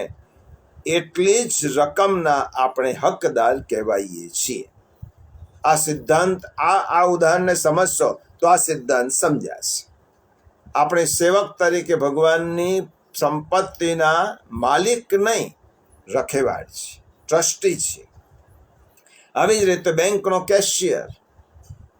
એટલી જ રકમના આપણે હકદાર કહેવાઈએ છીએ. આ સિદ્ધાંત, આ ઉદાહરણને સમજશો તો આ સિદ્ધાંત સમજાશે. આપણે સેવક તરીકે ભગવાનની સંપત્તિના માલિક નહીં, રખેવાળ છીએ, ટ્રસ્ટી છીએ. આવી જ રીતે બેંકનો કેશિયર,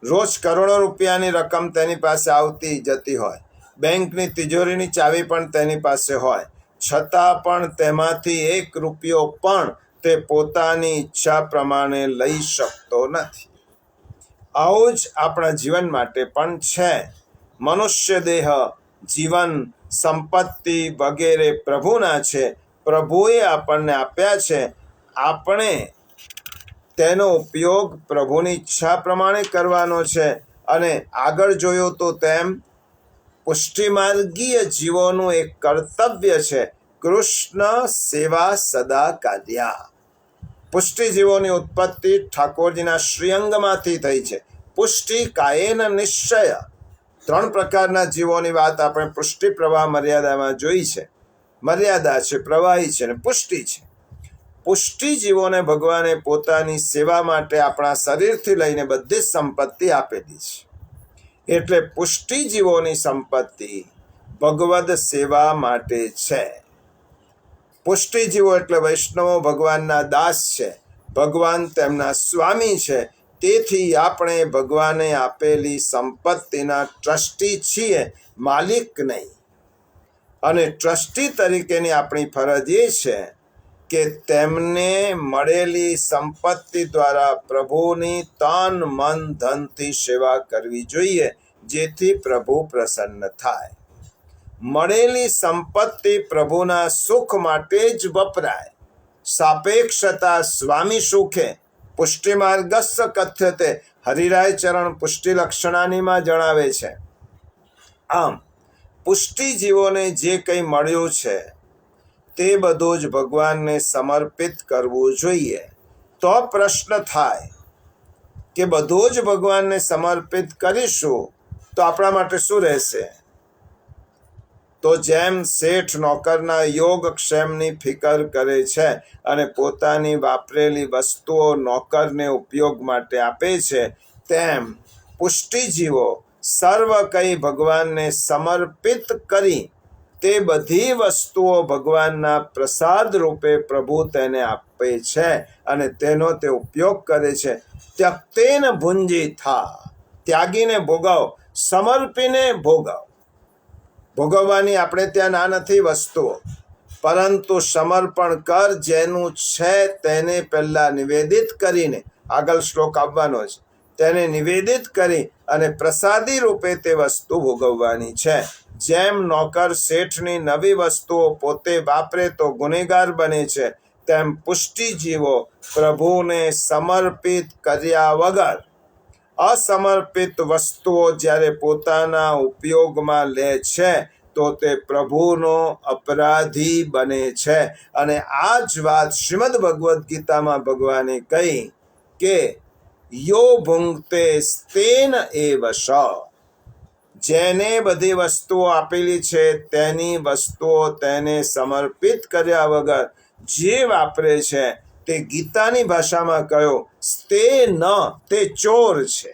રોજ કરોડો રૂપિયાની રકમ તેની પાસે આવતી જતી હોય. બેંકની તિજોરીની ચાવી પણ તેની પાસે હોય, છતાં પણ તેમાંથી 1 રૂપિયો પણ તે પોતાની ઈચ્છા પ્રમાણે લઈ શકતો નથી. આવું જ આપણા જીવન માટે પણ છે. મનુષ્ય દેહ, જીવન, સંપત્તિ વગેરે પ્રભુના છે. પ્રભુએ આપણને આપ્યા છે. આપણે તેનો ઉપયોગ પ્રભુની ઈચ્છા પ્રમાણે કરવાનો છે. અને આગળ જોયું તો તેમ પુષ્ટિમાર્ગીય જીવોનું એક કર્તવ્ય છે, કૃષ્ણ સેવા સદા કાર્યા. પુષ્ટિ જીવોની ઉત્પત્તિ ઠાકોરજીના શ્રીઅંગમાંથી થઈ છે. પુષ્ટિ કાયેન નિશ્ચય, 3 પ્રકારના જીવોની વાત આપણે પુષ્ટિ પ્રવાહ મર્યાદામાં જોઈ છે. મર્યાદા છે, પ્રવાહી છે અને પુષ્ટિ છે. પુષ્ટિ જીવોને ભગવાને પોતાની સેવા માટે આપણા શરીરથી લઈને બધી જ સંપત્તિ આપેલી છે. એટલે પુષ્ટિ જીવોની સંપત્તિ ભગવદ સેવા માટે છે. પુષ્ટિ જીવો એટલે વૈષ્ણવો ભગવાનના દાસ છે, ભગવાન તેમના સ્વામી છે. તેથી આપણે ભગવાને આપેલી સંપત્તિના ટ્રસ્ટી છીએ, માલિક નહીં. અને ટ્રસ્ટી તરીકેની આપણી ફરજ એ છે કે તેમને મળેલી સંપત્તિ દ્વારા પ્રભુની તન મન ધનથી સેવા કરવી જોઈએ, જેથી પ્રભુ પ્રસન્ન થાય. મળેલી સંપત્તિ પ્રભુના સુખ માટે જ વપરાય. સાપેક્ષતા સ્વામી સુખે પુષ્ટિમાર્ગસ્ય કથ્યતે, હરિરાય ચરણ પુષ્ટિ લક્ષણાનીમાં જણાવે છે. આમ પુષ્ટિ જીવોને જે કંઈ મળ્યું છે તે બધું જ ભગવાનને સમર્પિત કરવું જોઈએ. તો પ્રશ્ન થાય કે બધું જ ભગવાનને સમર્પિત કરીશું તો આપણા માટે શું રહેશે? તો જેમ શેઠ નોકરના યોગક્ષેમની ફિકર કરે છે અને પોતાની વાપરેલી વસ્તુઓ નોકરને ઉપયોગ માટે આપે છે, તેમ પુષ્ટિજીવો સર્વ કંઈ ભગવાનને સમર્પિત કરી તે બધી વસ્તુઓ ભગવાનના પ્રસાદ રૂપે પ્રભુ તેને આપે છે અને તેનો તે ઉપયોગ કરે છે. ત્યક્તેન ભુંજી થા, ત્યાગીને ભોગવ, સમર્પીને ભોગવ. ભોગવવાની આપણે ત્યાં ના નથી વસ્તુઓ, પરંતુ સમર્પણ કર. જેનું છે તેને પહેલા નિવેદિત કરીને, આગળ શ્લોક આવવાનો છે, તેને નિવેદિત કરી અને પ્રસાદી રૂપે તે વસ્તુ ભોગવવાની છે. જેમ નોકર શેઠની નવી વસ્તુઓ પોતે વાપરે તો ગુનેગાર બને છે, તેમ પુષ્ટિજીવો પ્રભુને સમર્પિત કર્યા વગર અસમર્પિત વસ્તુઓ જ્યારે પોતાના ઉપયોગમાં લે છે તો તે પ્રભુનો અપરાધી બને છે. અને આ જ વાત શ્રીમદ ભગવદ્ ગીતામાં ભગવાને કહી કે યો ભુંક્તે સ્તેન એવ શ, જેને બધી વસ્તુઓ આપેલી છે તેની વસ્તુઓ તેને સમર્પિત કર્યા વગર જે વાપરે છે તે ગીતાની ભાષામાં કહ્યો સ્તે ન, તે ચોર છે.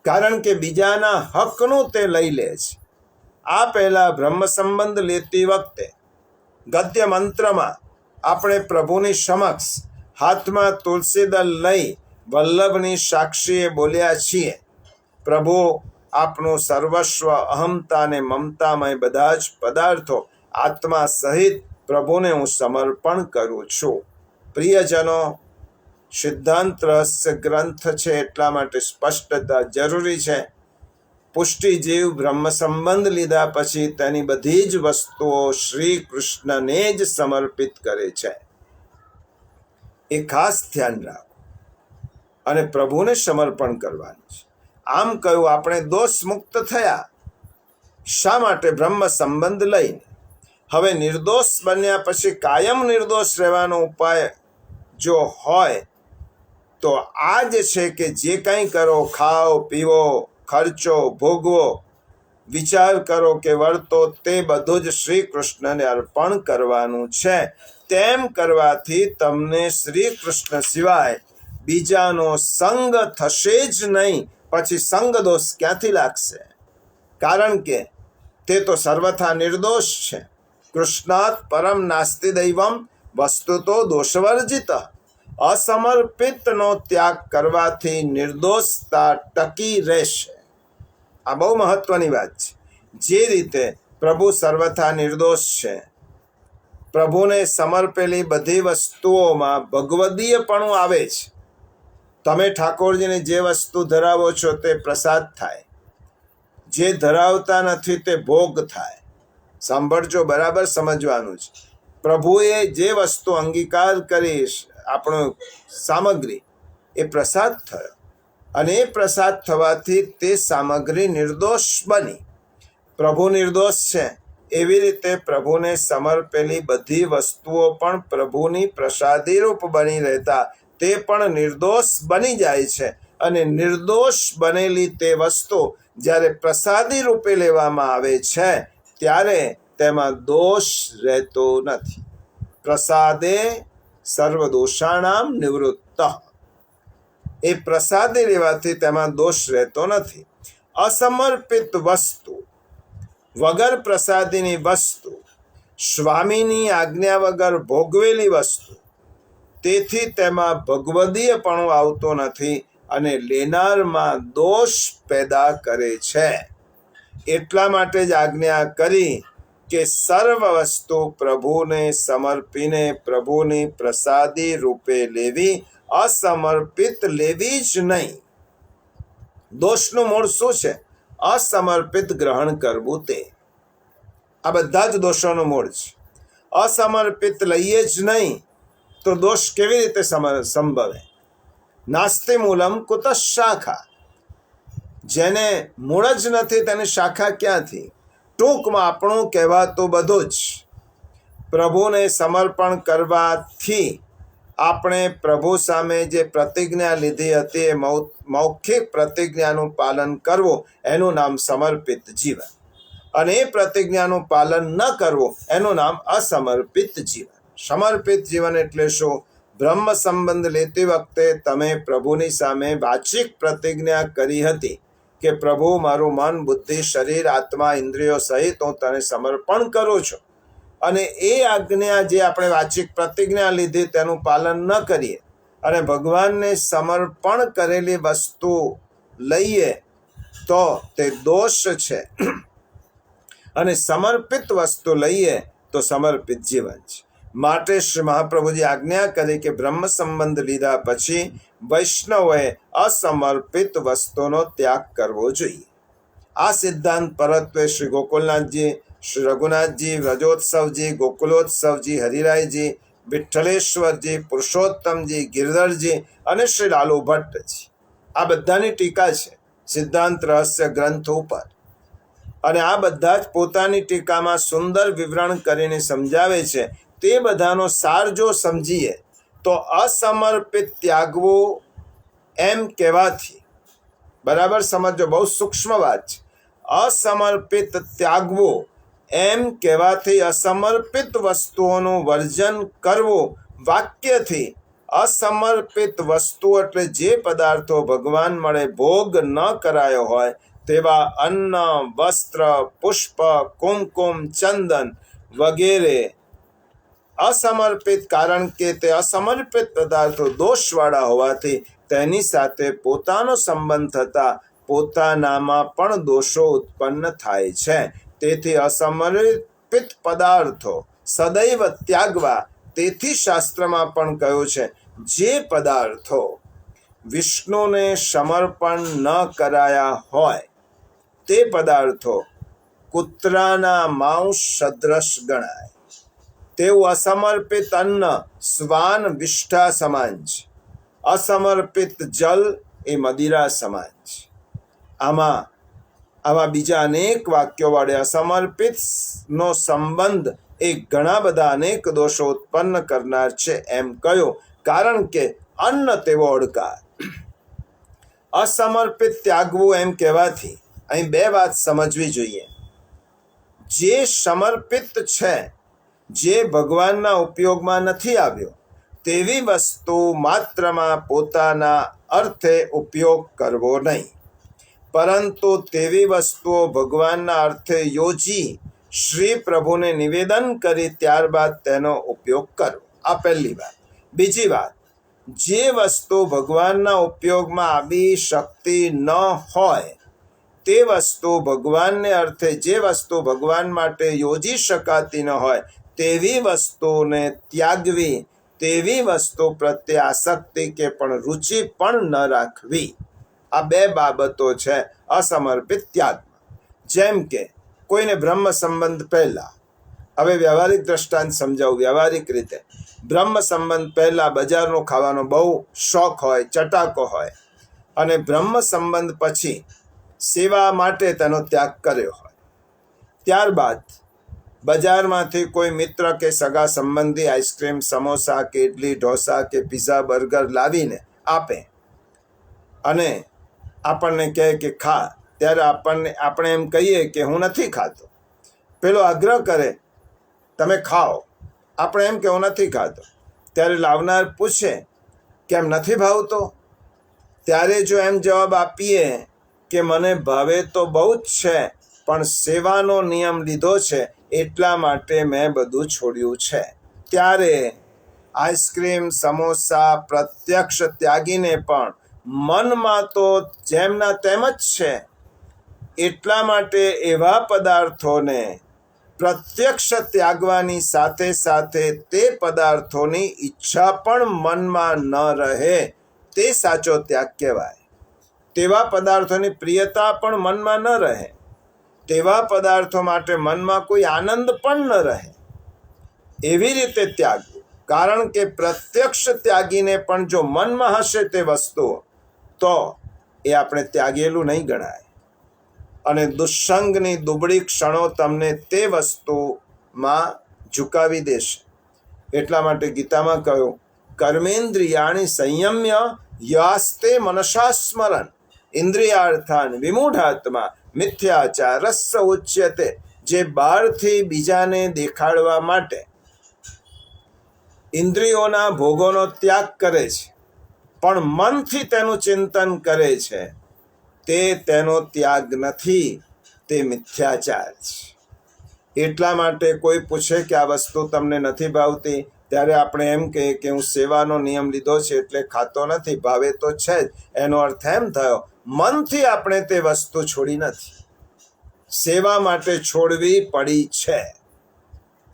કારણ કે બીજાના હકનું તે લઈ લે છે. આ પહેલા બ્રહ્મ સંબંધ લેતી વખતે ગદ્ય મંત્રમાં આપણે પ્રભુની સમક્ષ હાથમાં તુલસીદળ લઈ વલ્લભની સાક્ષીએ બોલ્યા છીએ, પ્રભુ આપનું સર્વસ્વ, અહમતા અને મમતામય બધા જ પદાર્થો આત્મા સહિત પ્રભુને હું સમર્પણ કરું છું. પ્રિયજનો, સિદ્ધાંત રહસ્ય ગ્રંથ છે એટલા માટે સ્પષ્ટતા જરૂરી છે. પુષ્ટિજીવ બ્રહ્મ સંબંધ લીધા પછી તેની બધી જ વસ્તુઓ શ્રી કૃષ્ણને જ સમર્પિત કરે છે. એ ખાસ ધ્યાન રાખો અને પ્રભુને સમર્પણ કરવાનું છે. આમ કહ્યું, આપણે દોષ મુક્ત થયા. શા માટે? બ્રહ્મ સંબંધ લઈને. હવે નિર્દોષ બન્યા પછી કાયમ નિર્દોષ રહેવાનો ઉપાય જો હોય તો આ જ છે કે જે કંઈ કરો, ખાઓ, પીવો, ખર્ચો, ભોગવો, વિચાર કરો કે વર્તો, તે બધું જ શ્રી કૃષ્ણને અર્પણ કરવાનું છે. તેમ કરવાથી તમને શ્રી કૃષ્ણ સિવાય બીજાનો સંગ થશે જ નહીં. પછી સંગ દોષ ક્યાંથી લાગશે? કારણ કે તે તો સર્વથા નિર્દોષ છે. કૃષ્ણાત પરમ નાસ્તિ દૈવમ વસ્તુતો દોષવર્જિત. અસમર્પિતનો ત્યાગ કરવાથી નિર્દોષતા ટકી રહેશે. આ બહુ મહત્વની વાત છે. જે રીતે પ્રભુ સર્વથા નિર્દોષ છે, પ્રભુને સમર્પેલી બધી વસ્તુઓમાં ભગવદીયપણું આવે છે. તમે ઠાકોરજીને જે વસ્તુ ધરાવો છો તે પ્રસાદ થાય. જે ધરાવતા નથી તે ભોગ થાય. સાંભળજો, બરાબર સમજવાનું છે. પ્રભુએ જે વસ્તુ અંગીકાર કરી, આપણો સામગ્રી, એ પ્રસાદ થયો, અને એ પ્રસાદ થવાથી તે સામગ્રી નિર્દોષ બની. પ્રભુ નિર્દોષ છે, એવી રીતે પ્રભુને સમર્પેલી બધી વસ્તુઓ પણ પ્રભુની પ્રસાદી રૂપ બની રહેતા તે પણ નિર્દોષ બની જાય છે. અને નિર્દોષ બનેલી તે વસ્તુ જ્યારે પ્રસાદી રૂપે લેવામાં આવે છે ત્યારે તેમાં દોષ રહેતો નથી. પ્રસાદે સર્વદોષાણામ નિવૃત્ત. એ પ્રસાદી લેવાથી તેમાં દોષ રહેતો નથી. અસમર્પિત વસ્તુ, વગર પ્રસાદીની વસ્તુ, સ્વામીની આજ્ઞા વગર ભોગવેલી વસ્તુ, તેથી તેમાં ભગવદીયપણું આવતો નથી અને લેનારમાં દોષ પેદા કરે છે. એટલા માટે જ આજ્ઞા કરી કે સર્વ વસ્તુ પ્રભુને સમર્પીને પ્રભુની પ્રસાદી રૂપે લેવી, અસમર્પિત લેવી જ નહીં. દોષનું મૂળ શું છે? અસમર્પિત ગ્રહણ કરવું. તે આ બધા જ દોષોનું મૂળ છે. અસમર્પિત લઈએ જ નહીં તો દોષ કેવી રીતે સંભવે? નાસ્તિ મૂલમ કુતઃ શાખા. જેને મૂળ જ નથી તેની શાખા ક્યાંથી? ટૂંકમાં આપણું કહેવાતું બધું જ પ્રભુને સમર્પણ કરવાથી આપણે પ્રભુ સામે જે પ્રતિજ્ઞા લીધી હતી એ મૌખિક પ્રતિજ્ઞાનું પાલન કરવું, એનું નામ સમર્પિત જીવન. અને એ પ્રતિજ્ઞાનું પાલન ન કરવું એનું નામ અસમર્પિત જીવન. સમર્પિત જીવન એટલે શું? બ્રહ્મ સંબંધ લેતી વખતે તમે પ્રભુની સામે વાચિક પ્રતિજ્ઞા કરી હતી કે પ્રભુ, મારું મન, બુદ્ધિ, શરીર, આત્મા, ઇન્દ્રિયો સહિત હું તને સમર્પણ કરું છું. અને એ આજ્ઞા જે આપણે વાચિક પ્રતિજ્ઞા લીધી તેનું પાલન ન કરીએ અને ભગવાનને સમર્પણ કરેલી વસ્તુ લઈએ તો તે દોષ છે. અને સમર્પિત વસ્તુ લઈએ તો સમર્પિત જીવન છે. માટે શ્રી મહાપ્રભુજી આજ્ઞા કરી કે બ્રહ્મ સંબંધ લીધા પછી વૈષ્ણવોએ અસમર્પિત વસ્તુનો ત્યાગ કરવો જોઈએ. આ સિદ્ધાંત પરત્વે શ્રી ગોકુલનાથજી, શ્રી રઘુનાથજી, વ્રજોત્સવજી, ગોકુલોત્સવજી, હરિરાયજી, વિઠ્ઠલેશ્વરજી, પુરુષોત્તમજી, ગિરધરજી અને શ્રી લાલુ ભટ્ટજી, આ બધાની ટીકા છે સિદ્ધાંત રહસ્ય ગ્રંથ ઉપર. અને આ બધા જ પોતાની ટીકામાં સુંદર વિવરણ કરીને સમજાવે છે. તે બધાનો સાર જો સમજીએ તો અસમર્પિત ત્યાગવું એમ કહેવાથી, બરાબર સમજો, બહુ સૂક્ષ્મ વાત છે. અસમર્પિત ત્યાગવું એમ કહેવાથી અસમર્પિત વસ્તુઓનું વર્જન કરવું વાક્યથી. અસમર્પિત વસ્તુ એટલે જે પદાર્થો ભગવાન મળે ભોગ ન કરાયો હોય તેવા અન્ન, વસ્ત્ર, પુષ્પ, કુમકુમ, ચંદન વગેરે અસમર્પિત. કારણ કે તે અસમર્પિત પદાર્થો દોષવાળા હોવાથી તેની સાથે પોતાનો સંબંધ થતા પોતાનામાં પણ દોષો ઉત્પન્ન થાય છે. તેથી અસમર્પિત પદાર્થો સદૈવ ત્યાગવા. તેથી શાસ્ત્રમાં પણ કહ્યું છે, જે પદાર્થો વિષ્ણુને સમર્પણ ન કરાયા હોય તે પદાર્થો કૂતરાના માંસ સદૃશ ગણાય. તેવું અસમર્પિત અન્ન શ્વાન વિષ્ઠા સમાન છે. અસમર્પિત જલ એ મદિરા સમાન છે. આવા બીજા અનેક વાક્યો વડે અસમર્પિત નો સંબંધ એ ઘણા બધા અનેક દોષો ઉત્પન્ન કરનાર છે એમ કહ્યું. કારણ કે અન્ન તેવો અડકાર. અસમર્પિત ત્યાગવું એમ કહેવાથી અહીં બે વાત સમજવી જોઈએ. જે સમર્પિત છે, જે ભગવાનના ઉપયોગમાં નથી આવ્યો તેવી વસ્તુ માત્રમાં પોતાના અર્થે ઉપયોગ કરવો નહીં, પરંતુ તેવી વસ્તુઓ ભગવાનના અર્થે યોજી શ્રી પ્રભુને નિવેદન કરી ત્યારબાદ તેનો ઉપયોગ કરવો. આ પહેલી વાત. બીજી વાત, જે વસ્તુ ભગવાનના ઉપયોગમાં આવી શકતી ન હોય તે વસ્તુ ભગવાનને અર્થે, જે વસ્તુ ભગવાન માટે યોજી શકાતી ન હોય તેવી વસ્તુને ત્યાગવી. તેવી વસ્તુ પ્રત્યે આસક્તિ કે પણ રુચિ પણ ન રાખવી. આ બે બાબતો છે અસમર્પિત ત્યાગમાં. જેમ કે કોઈને બ્રહ્મ સંબંધ પહેલા, હવે વ્યવહારિક દ્રષ્ટાંત સમજાવું. વ્યવહારિક રીતે બ્રહ્મ સંબંધ પહેલા બજારનો ખાવાનો બહુ શોખ હોય, ચટાકો હોય, અને બ્રહ્મ સંબંધ પછી સેવા માટે તેનો ત્યાગ કર્યો હોય. ત્યારબાદ બજારમાંથી કોઈ મિત્ર કે સગા સંબંધી આઈસ્ક્રીમ, સમોસા કે ઇડલી, ઢોસા કે પીઝા, બર્ગર લાવીને આપે અને આપણને કહે કે ખા, ત્યારે આપણે એમ કહીએ કે હું નથી ખાતો. પેલો આગ્રહ કરે તમે ખાઓ, આપણે એમ કે હું નથી ખાતો. ત્યારે લાવનાર પૂછે કેમ નથી ભાવતો? ત્યારે જો એમ જવાબ આપીએ કે મને ભાવે તો બહુ જ છે, પણ સેવાનો નિયમ લીધો છે એટલા માટે મેં બધું છોડ્યું છે, ત્યારે આઈસ્ક્રીમ, સમોસા પ્રત્યક્ષ ત્યાગીને પણ મનમાં તો જેમના તેમ જ છે. એટલા માટે એવા પદાર્થોને પ્રત્યક્ષ ત્યાગવાની સાથે સાથે તે પદાર્થોની ઈચ્છા પણ મનમાં ન રહે તે સાચો ત્યાગ કહેવાય. તેવા પદાર્થોની પ્રિયતા પણ મનમાં ન રહે, તેવા પદાર્થો માટે મનમાં કોઈ આનંદ પણ ન રહે, એવી રીતે ત્યાગવું. કારણ કે પ્રત્યક્ષ ત્યાગીને પણ જો મનમાં હશે તે વસ્તુ, તો એ આપણે ત્યાગેલું નહીં ગણાય અને દુસ્સંગની દુબળી ક્ષણો તમને તે વસ્તુમાં ઝુકાવી દેશે. એટલા માટે ગીતામાં કહ્યું કર્મેન્દ્રિયાણી સંયમ્ય યાસ્તે મનસા સ્મરણ ઇન્દ્રિયાર્થાન વિમૂઢાત્મા મિથ્યાચારસ્સ ઉચ્યતે. જે બહારથી બીજાને દેખાડવા માટે ઇન્દ્રિયોના ભોગોનો ત્યાગ કરે છે પણ મનથી તેનું ચિંતન કરે છે, તે તેનો ત્યાગ નથી, તે મિથ્યાચાર છે. એટલા માટે કોઈ પૂછે કે આ વસ્તુ તમને નથી ભાવતી, ત્યારે આપણે એમ કહીએ કે હું સેવાનો નિયમ લીધો છે એટલે ખાતો નથી, ભાવે તો છે જ. એનો અર્થ એમ થયો મનથી આપણે તે વસ્તુ છોડી નથી, સેવા માટે છોડવી પડી છે.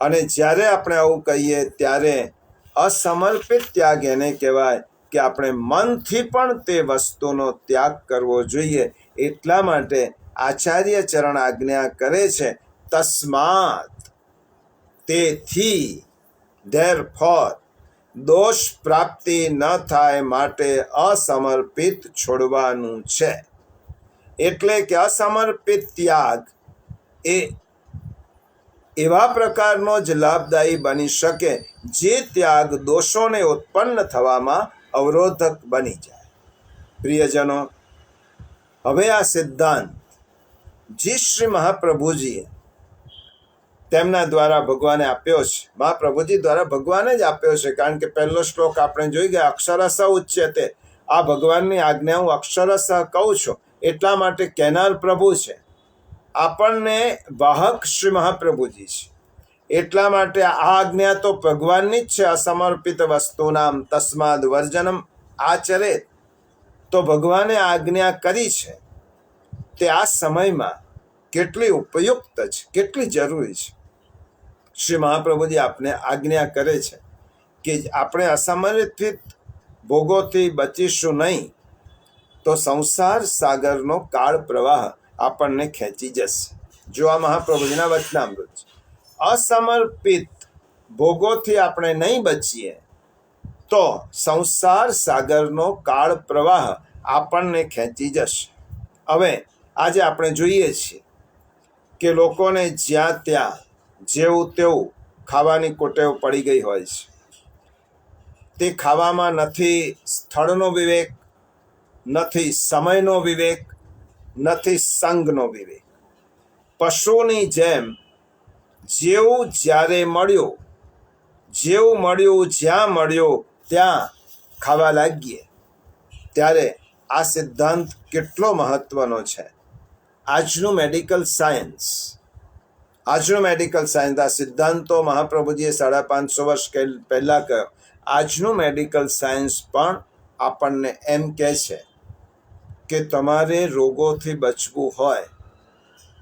અને જ્યારે આપણે આવું કહીએ ત્યારે અસમર્પિત ત્યાગ એને કહેવાય કે આપણે મનથી પણ તે વસ્તુનો ત્યાગ કરવો જોઈએ. એટલા માટે આચાર્ય ચરણ આજ્ઞા કરે છે તસ્માત, તેથી, ધેરફોર, દોષ પ્રાપ્તિ ન થાય માટે અસમર્પિત છોડવાનું છે. એટલે કે અસમર્પિત ત્યાગ એ એવા પ્રકારનો જ લાભદાયી બની શકે જે ત્યાગ દોષોને ઉત્પન્ન થવામાં અવરોધક બની જાય. પ્રિયજનો, હવે આ સિદ્ધાંત જે શ્રી મહાપ્રભુજીએ તેમના દ્વારા ભગવાને આપ્યો છે, મહાપ્રભુજી દ્વારા ભગવાને જ આપ્યો છે. કારણ કે પહેલો શ્લોક આપણે જોઈ ગયા અક્ષરશ ઉચ્યતે. આ ભગવાનની આજ્ઞા હું અક્ષરશ કહું છું, એટલા માટે કહેનાર પ્રભુ છે, આપણને વાહક શ્રી મહાપ્રભુજી છે. એટલા માટે આ આજ્ઞા તો ભગવાનની જ છે. અસમર્પિત વસ્તુનામ તસ્માદ વર્જનમ આચરેત. તો ભગવાને આજ્ઞા કરી છે તે આ સમયમાં કેટલી ઉપયુક્ત છે, કેટલી જરૂરી છે. શ્રી મહાપ્રભુજી આપને આજ્ઞા કરે છે કે આપણે અસમર્પિત ભોગોથી બચીશું નહીં તો સંસાર સાગરનો કાળ પ્રવાહ આપણને ખેંચી જશે. જો આ મહાપ્રભુજીના વચનામૃત છે. અસમર્પિત ભોગોથી આપણે નહીં બચીએ તો સંસાર સાગરનો કાળ પ્રવાહ આપણને ખેંચી જશે. હવે આજે આપણે જોઈએ છીએ કે લોકોને જ્યાં ત્યાં જેવું તેવું ખાવાની કોટેવ પડી ગઈ હોય છે. તે ખાવામાં નથી સ્થળનો વિવેક, નથી સમયનો વિવેક, નથી સંઘનો વિવેક. પશુની જેમ જેવું જ્યારે મળ્યું, જેવું મળ્યું જ્યાં મળ્યું ત્યાં ખાવા લાગીએ. ત્યારે આ સિદ્ધાંત કેટલો મહત્વનો છે. આજનું મેડિકલ સાયન્સ આ સિદ્ધાંતો મહાપ્રભુજીએ 550 વર્ષ પહેલા કહ્યો. આજનું મેડિકલ સાયન્સ પણ આપણને એમ કહે છે કે તમારે રોગોથી બચવું હોય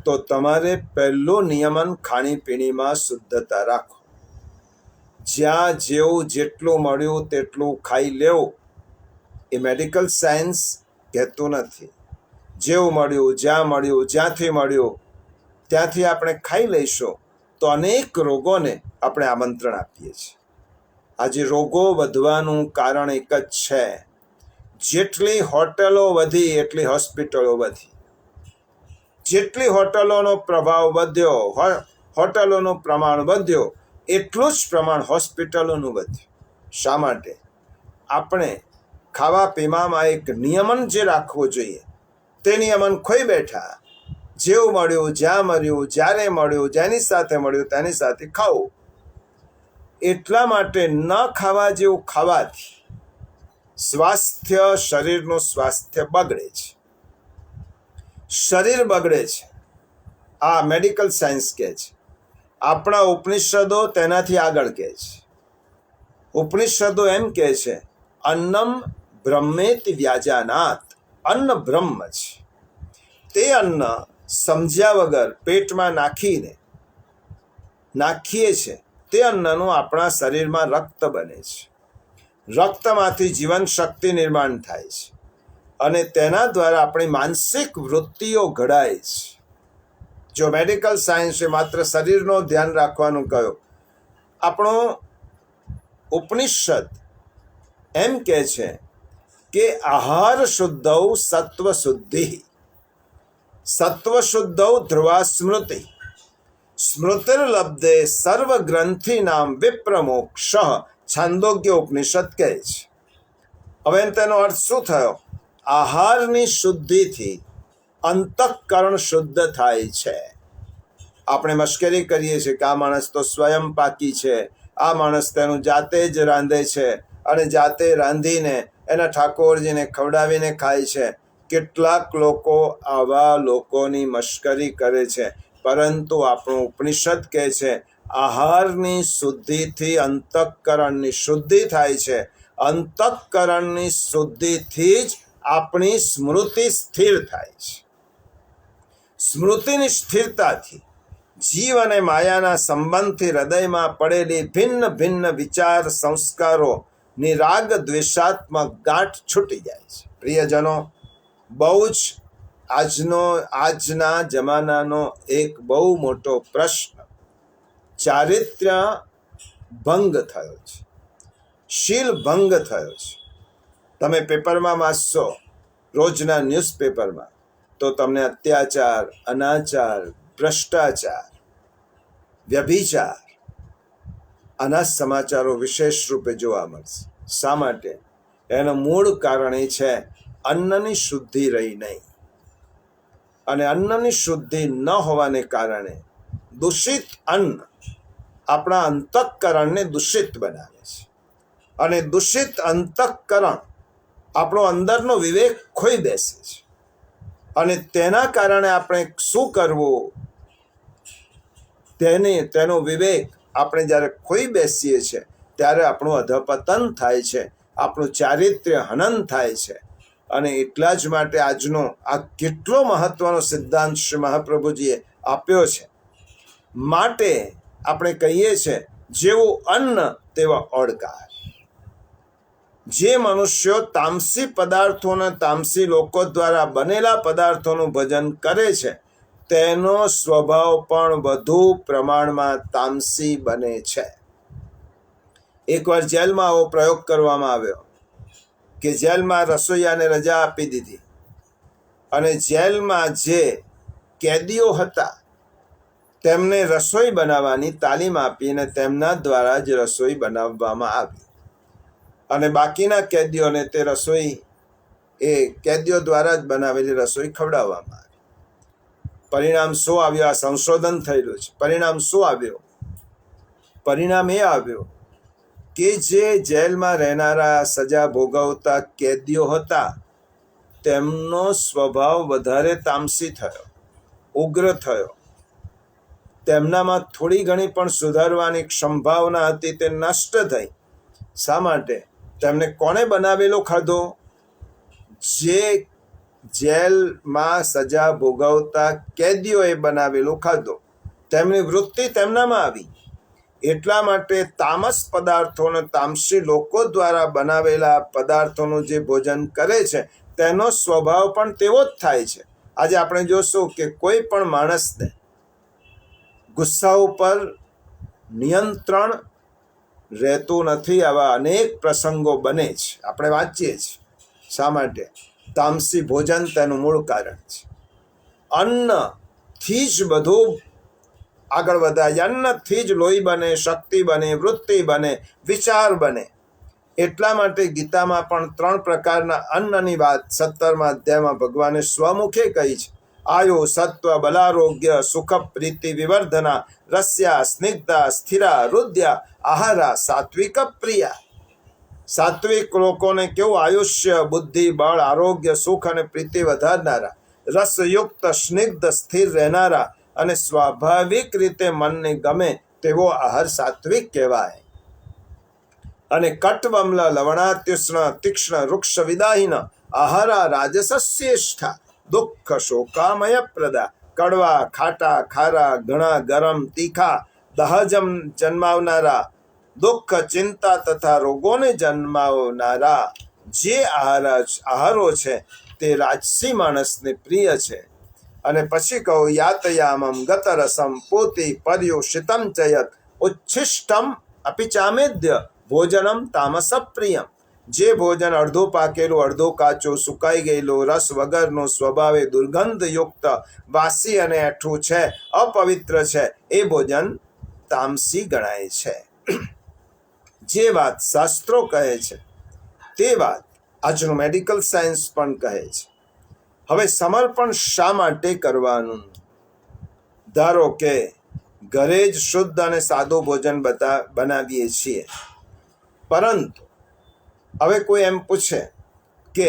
તો તમારે પહેલું નિયમન ખાણીપીણીમાં શુદ્ધતા રાખો. જ્યાં જેવું જેટલું મળ્યું તેટલું ખાઈ લેવું એ મેડિકલ સાયન્સ કહેતું નથી. જેવું મળ્યું, જ્યાં મળ્યું, જ્યાંથી મળ્યું ત્યાંથી આપણે ખાઈ લઈશું તો અનેક રોગોને આપણે આમંત્રણ આપીએ છીએ. આજે રોગો વધવાનું કારણ એક જ છે, જેટલી હોટલો વધી એટલી હોસ્પિટલો વધી. જેટલી હોટલોનો પ્રભાવ વધ્યો, હોટલોનું પ્રમાણ વધ્યો, એટલું જ પ્રમાણ હોસ્પિટલોનું વધ્યું. શા માટે? આપણે ખાવા પીવામાં એક નિયમન જે રાખવો જોઈએ તે નિયમન ખોઈ બેઠા. જેવું મળ્યું, જ્યાં મળ્યું, જ્યારે મળ્યું, જેની સાથે મળ્યું તેની સાથે ખાવું. એટલા માટે ન ખાવા જેવું ખાવાથી સ્વાસ્થ્ય, શરીરનું સ્વાસ્થ્ય બગડે છે. શરીર બગડે છે. આ મેડિકલ સાયન્સ કહે છે. આપણા ઉપનિષદો તેનાથી આગળ કહે છે. ઉપનિષદો એમ કહે છે, અન્નમ બ્રહ્મેતિ વ્યાજાનાત. અન્ન બ્રહ્મ છે. તે અન્ન સમજ્યા વગર પેટમાં નાખીએ છે તે અન્નનું આપણા શરીરમાં રક્ત બને છે. રક્તમાંથી જીવન શક્તિ નિર્માણ થાય છે અને તેના દ્વારા આપણી માનસિક વૃત્તિઓ ઘડાય છે. જો મેડિકલ સાયન્સે માત્ર શરીરનું ધ્યાન રાખવાનું કહ્યું, આપણો ઉપનિષદ એમ કહે છે કે આહાર શુદ્ધૌ સત્વ શુદ્ધિ. સત્વ શુદ્ધૌ ધ્રુવા સ્મૃતિ. સ્મૃતિર્લબ્ધે સર્વ ગ્રંથિ નામ વિપ્રમોક્ષ. છાંદોગ્ય ઉપનિષદ કહે છે. હવે તેનો અર્થ શું થયો? આહારની શુદ્ધિથી અંતઃકરણ શુદ્ધ થાય છે. આપણે મશ્કરી કરીએ છીએ કે આ માણસ તો સ્વયં પાકી છે, આ માણસ તેનું જાતે જ રાંધે છે અને જાતે રાંધીને એના ઠાકોરજીને ખવડાવીને ખાય છે. કેટલાક લોકો આવા લોકોની મશ્કરી કરે છે, પરંતુ આપણું ઉપનિષદ કહે છે આહારની શુદ્ધિથી અંતઃકરણની શુદ્ધિ થાય છે. અંતઃકરણની શુદ્ધિથી જ આપણી સ્મૃતિ સ્થિર થાય છે. સ્મૃતિની સ્થિરતાથી જીવ અને માયાના સંબંધથી હૃદયમાં પડેલી ભિન્ન ભિન્ન વિચાર સંસ્કારોની રાગ દ્વેષાત્મક ગાંઠ છૂટી જાય છે. પ્રિયજનો, બહુ જ આજના જમાનાનો એક બહુ મોટો પ્રશ્ન ચારિત્ર્ય ભંગ થયો છે, શીલ ભંગ થયો છે. તમે પેપરમાં વાંચશો, રોજના ન્યૂઝપેપરમાં, તો તમને અત્યાચાર, અનાચાર, ભ્રષ્ટાચાર, વ્યભિચાર આના સમાચારો વિશેષ રૂપે જોવા મળશે. શા માટે? એનું મૂળ કારણ એ છે અન્નની શુદ્ધિ રહી નહીં. અને અન્નની શુદ્ધિ ન હોવાને કારણે દૂષિત અન્ન આપણા અંતઃકરણને દૂષિત બનાવે છે. અને દૂષિત અંતઃકરણ આપણો અંદરનો વિવેક ખોઈ બેસે છે. અને તેના કારણે આપણે શું કરવું તેનો વિવેક આપણે જ્યારે ખોઈ બેસીએ છીએ ત્યારે આપણું અધપતન થાય છે, આપણું ચારિત્ર્ય હનન થાય છે. અને એટલા જ માટે આજનો આ કેટલો મહત્વનો સિદ્ધાંત શ્રી મહાપ્રભુજીએ આપ્યો છે. માટે આપણે કહીએ છીએ જેવું અન્ન તેવા ઓડકાર. જે મનુષ્યો તામસી પદાર્થોને તામસી લોકો દ્વારા બનેલા પદાર્થોનું ભજન કરે છે તેનો સ્વભાવ પણ વધુ પ્રમાણમાં તામસી બને છે. એકવાર જેલમાં આવો પ્રયોગ કરવામાં આવ્યો કે જેલમાં રસોઈયાને રજા આપી દીધી અને જેલમાં જે કેદીઓ હતા તેમને રસોઈ બનાવવાની તાલીમ આપીને તેમના દ્વારા જ રસોઈ બનાવવામાં આવી અને બાકીના કેદીઓને તે રસોઈ એ કેદીઓ દ્વારા જ બનાવેલી રસોઈ ખવડાવવામાં આવી. પરિણામ શું આવ્યું? આ સંશોધન થયેલું છે. પરિણામ શું આવ્યું? પરિણામ એ આવ્યું કે જે જેલમાં રહેનારા સજા ભોગવતા કેદીઓ હતા તેમનો સ્વભાવ વધારે તામસી થયો, ઉગ્ર થયો. તેમનામાં થોડી ઘણી પણ સુધારવાની સંભાવના હતી તે નષ્ટ થઈ. શા માટે? તેમને કોણે બનાવેલો ખાધો? જે જેલમાં સજા ભોગવતા કેદીઓએ બનાવેલો ખાધો. તેમની વૃત્તિ તેમનામાં આવી. એટલા માટે તામસ પદાર્થોને તામસી લોકો દ્વારા બનાવેલા પદાર્થોનું જે ભોજન કરે છે તેનો સ્વભાવ પણ તેવો જ થાય છે. આજે આપણે જોશું કે કોઈ પણ માણસને ગુસ્સા ઉપર નિયંત્રણ રહેતું નથી. આવા અનેક પ્રસંગો બને છે, આપણે વાંચીએ છીએ. શા માટે? તામસી ભોજન તેનું મૂળ કારણ છે. અન્નથી જ બધું આગળ વધાય. અન્નથી જ લોહી બને, શક્તિ બને, વૃત્તિ બને, વિચાર બને. એટલા માટે ગીતામાં પણ 3 પ્રકારના અન્નની વાત 17મા અધ્યાયમાં ભગવાને સ્વમુખે કહી છે. આયુ, સત્વ, બલારોગ્ય, સુખ, પ્રીતિ, વિવર્ધના, રસ્યા, સ્નિગ્ધા, સ્થિરા, રુદ્યા, આહારા, સાત્વિક પ્રિયા. સાત્વિક લોકોને કેવું આયુષ્ય, બુદ્ધિ, બળ, આરોગ્ય, સુખ અને પ્રીતિ વધારનારા, રસયુક્ત, સ્નિગ્ધ, સ્થિર રહેનારા અને સ્વાભાવિક રીતે મનને ગમે તેવો આહાર સાત્વિક કહેવાય. અને કટવમ્લ, લવણાત્યુષ્ણ, તીક્ષ્ણ, વૃક્ષ વિદાહીન આહારા રાજસસ્યેષ્ઠા, દુઃખ શોકામય પ્રદા. કડવા, ખાટા, ખારા, ઘણા, ગરમ, તીખા, દહજમ જન્માવનારા, દુઃખ, ચિંતા તથા રોગોને જન્માવનારા જે આહારો છે તે રાજસી માણસને પ્રિય છે. અને પછી કહું, યાતયામમ ગતરસમ પોતિ પર્યુષિતમ ચયત ઉચ્છિષ્ટમ અપિચામેદ્ય ભોજનમ તામસ પ્રિયમ. જે ભોજન અડધું પાકેલું, અડધું કાચું, સુકાઈ ગયેલું, રસ વગરનું, સ્વભાવે દુર્ગંધયુક્ત, વાસી અને એઠું છે, અપવિત્ર છે, એ ભોજન તામસી ગણાય છે. જે વાત શાસ્ત્રો કહે છે તે વાત આજનું મેડિકલ સાયન્સ પણ કહે છે. હવે સમર્પણ શા માટે કરવાનું? ધારો કે ઘરે જ શુદ્ધ અને સાદું ભોજન બનાવીએ છીએ, પરંતુ હવે કોઈ એમ પૂછે કે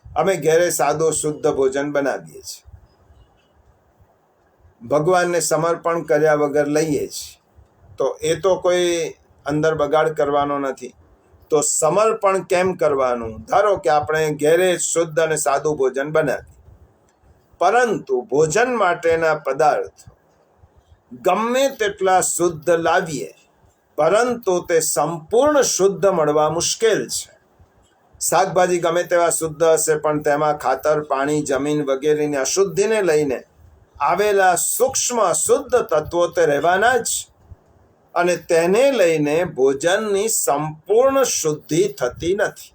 અમે ઘરે સાદું શુદ્ધ ભોજન બનાવીએ છીએ, ભગવાનને સમર્પણ કર્યા વગર લઈએ છીએ, તો એ તો કોઈ અંદર બગાડ કરવાનો નથી. તો સમર્પણ કેમ કરવાનું? ધારો કે આપણે ઘરે શુદ્ધ અને સાદું ભોજન બનાવીએ, પરંતુ ભોજન માટેના પદાર્થ ગમે તેટલા શુદ્ધ લાવીએ, પરંતુ તે સંપૂર્ણ શુદ્ધ મળવા મુશ્કેલ છે. શાકભાજી ગમે તેવા શુદ્ધ હશે, પણ તેમાં ખાતર, પાણી, જમીન વગેરેની અશુદ્ધિને લઈને આવેલા સૂક્ષ્મ અશુદ્ધ તત્વો તે રહેવાના જ, અને તેને લઈને ભોજનની સંપૂર્ણ શુદ્ધિ થતી નથી.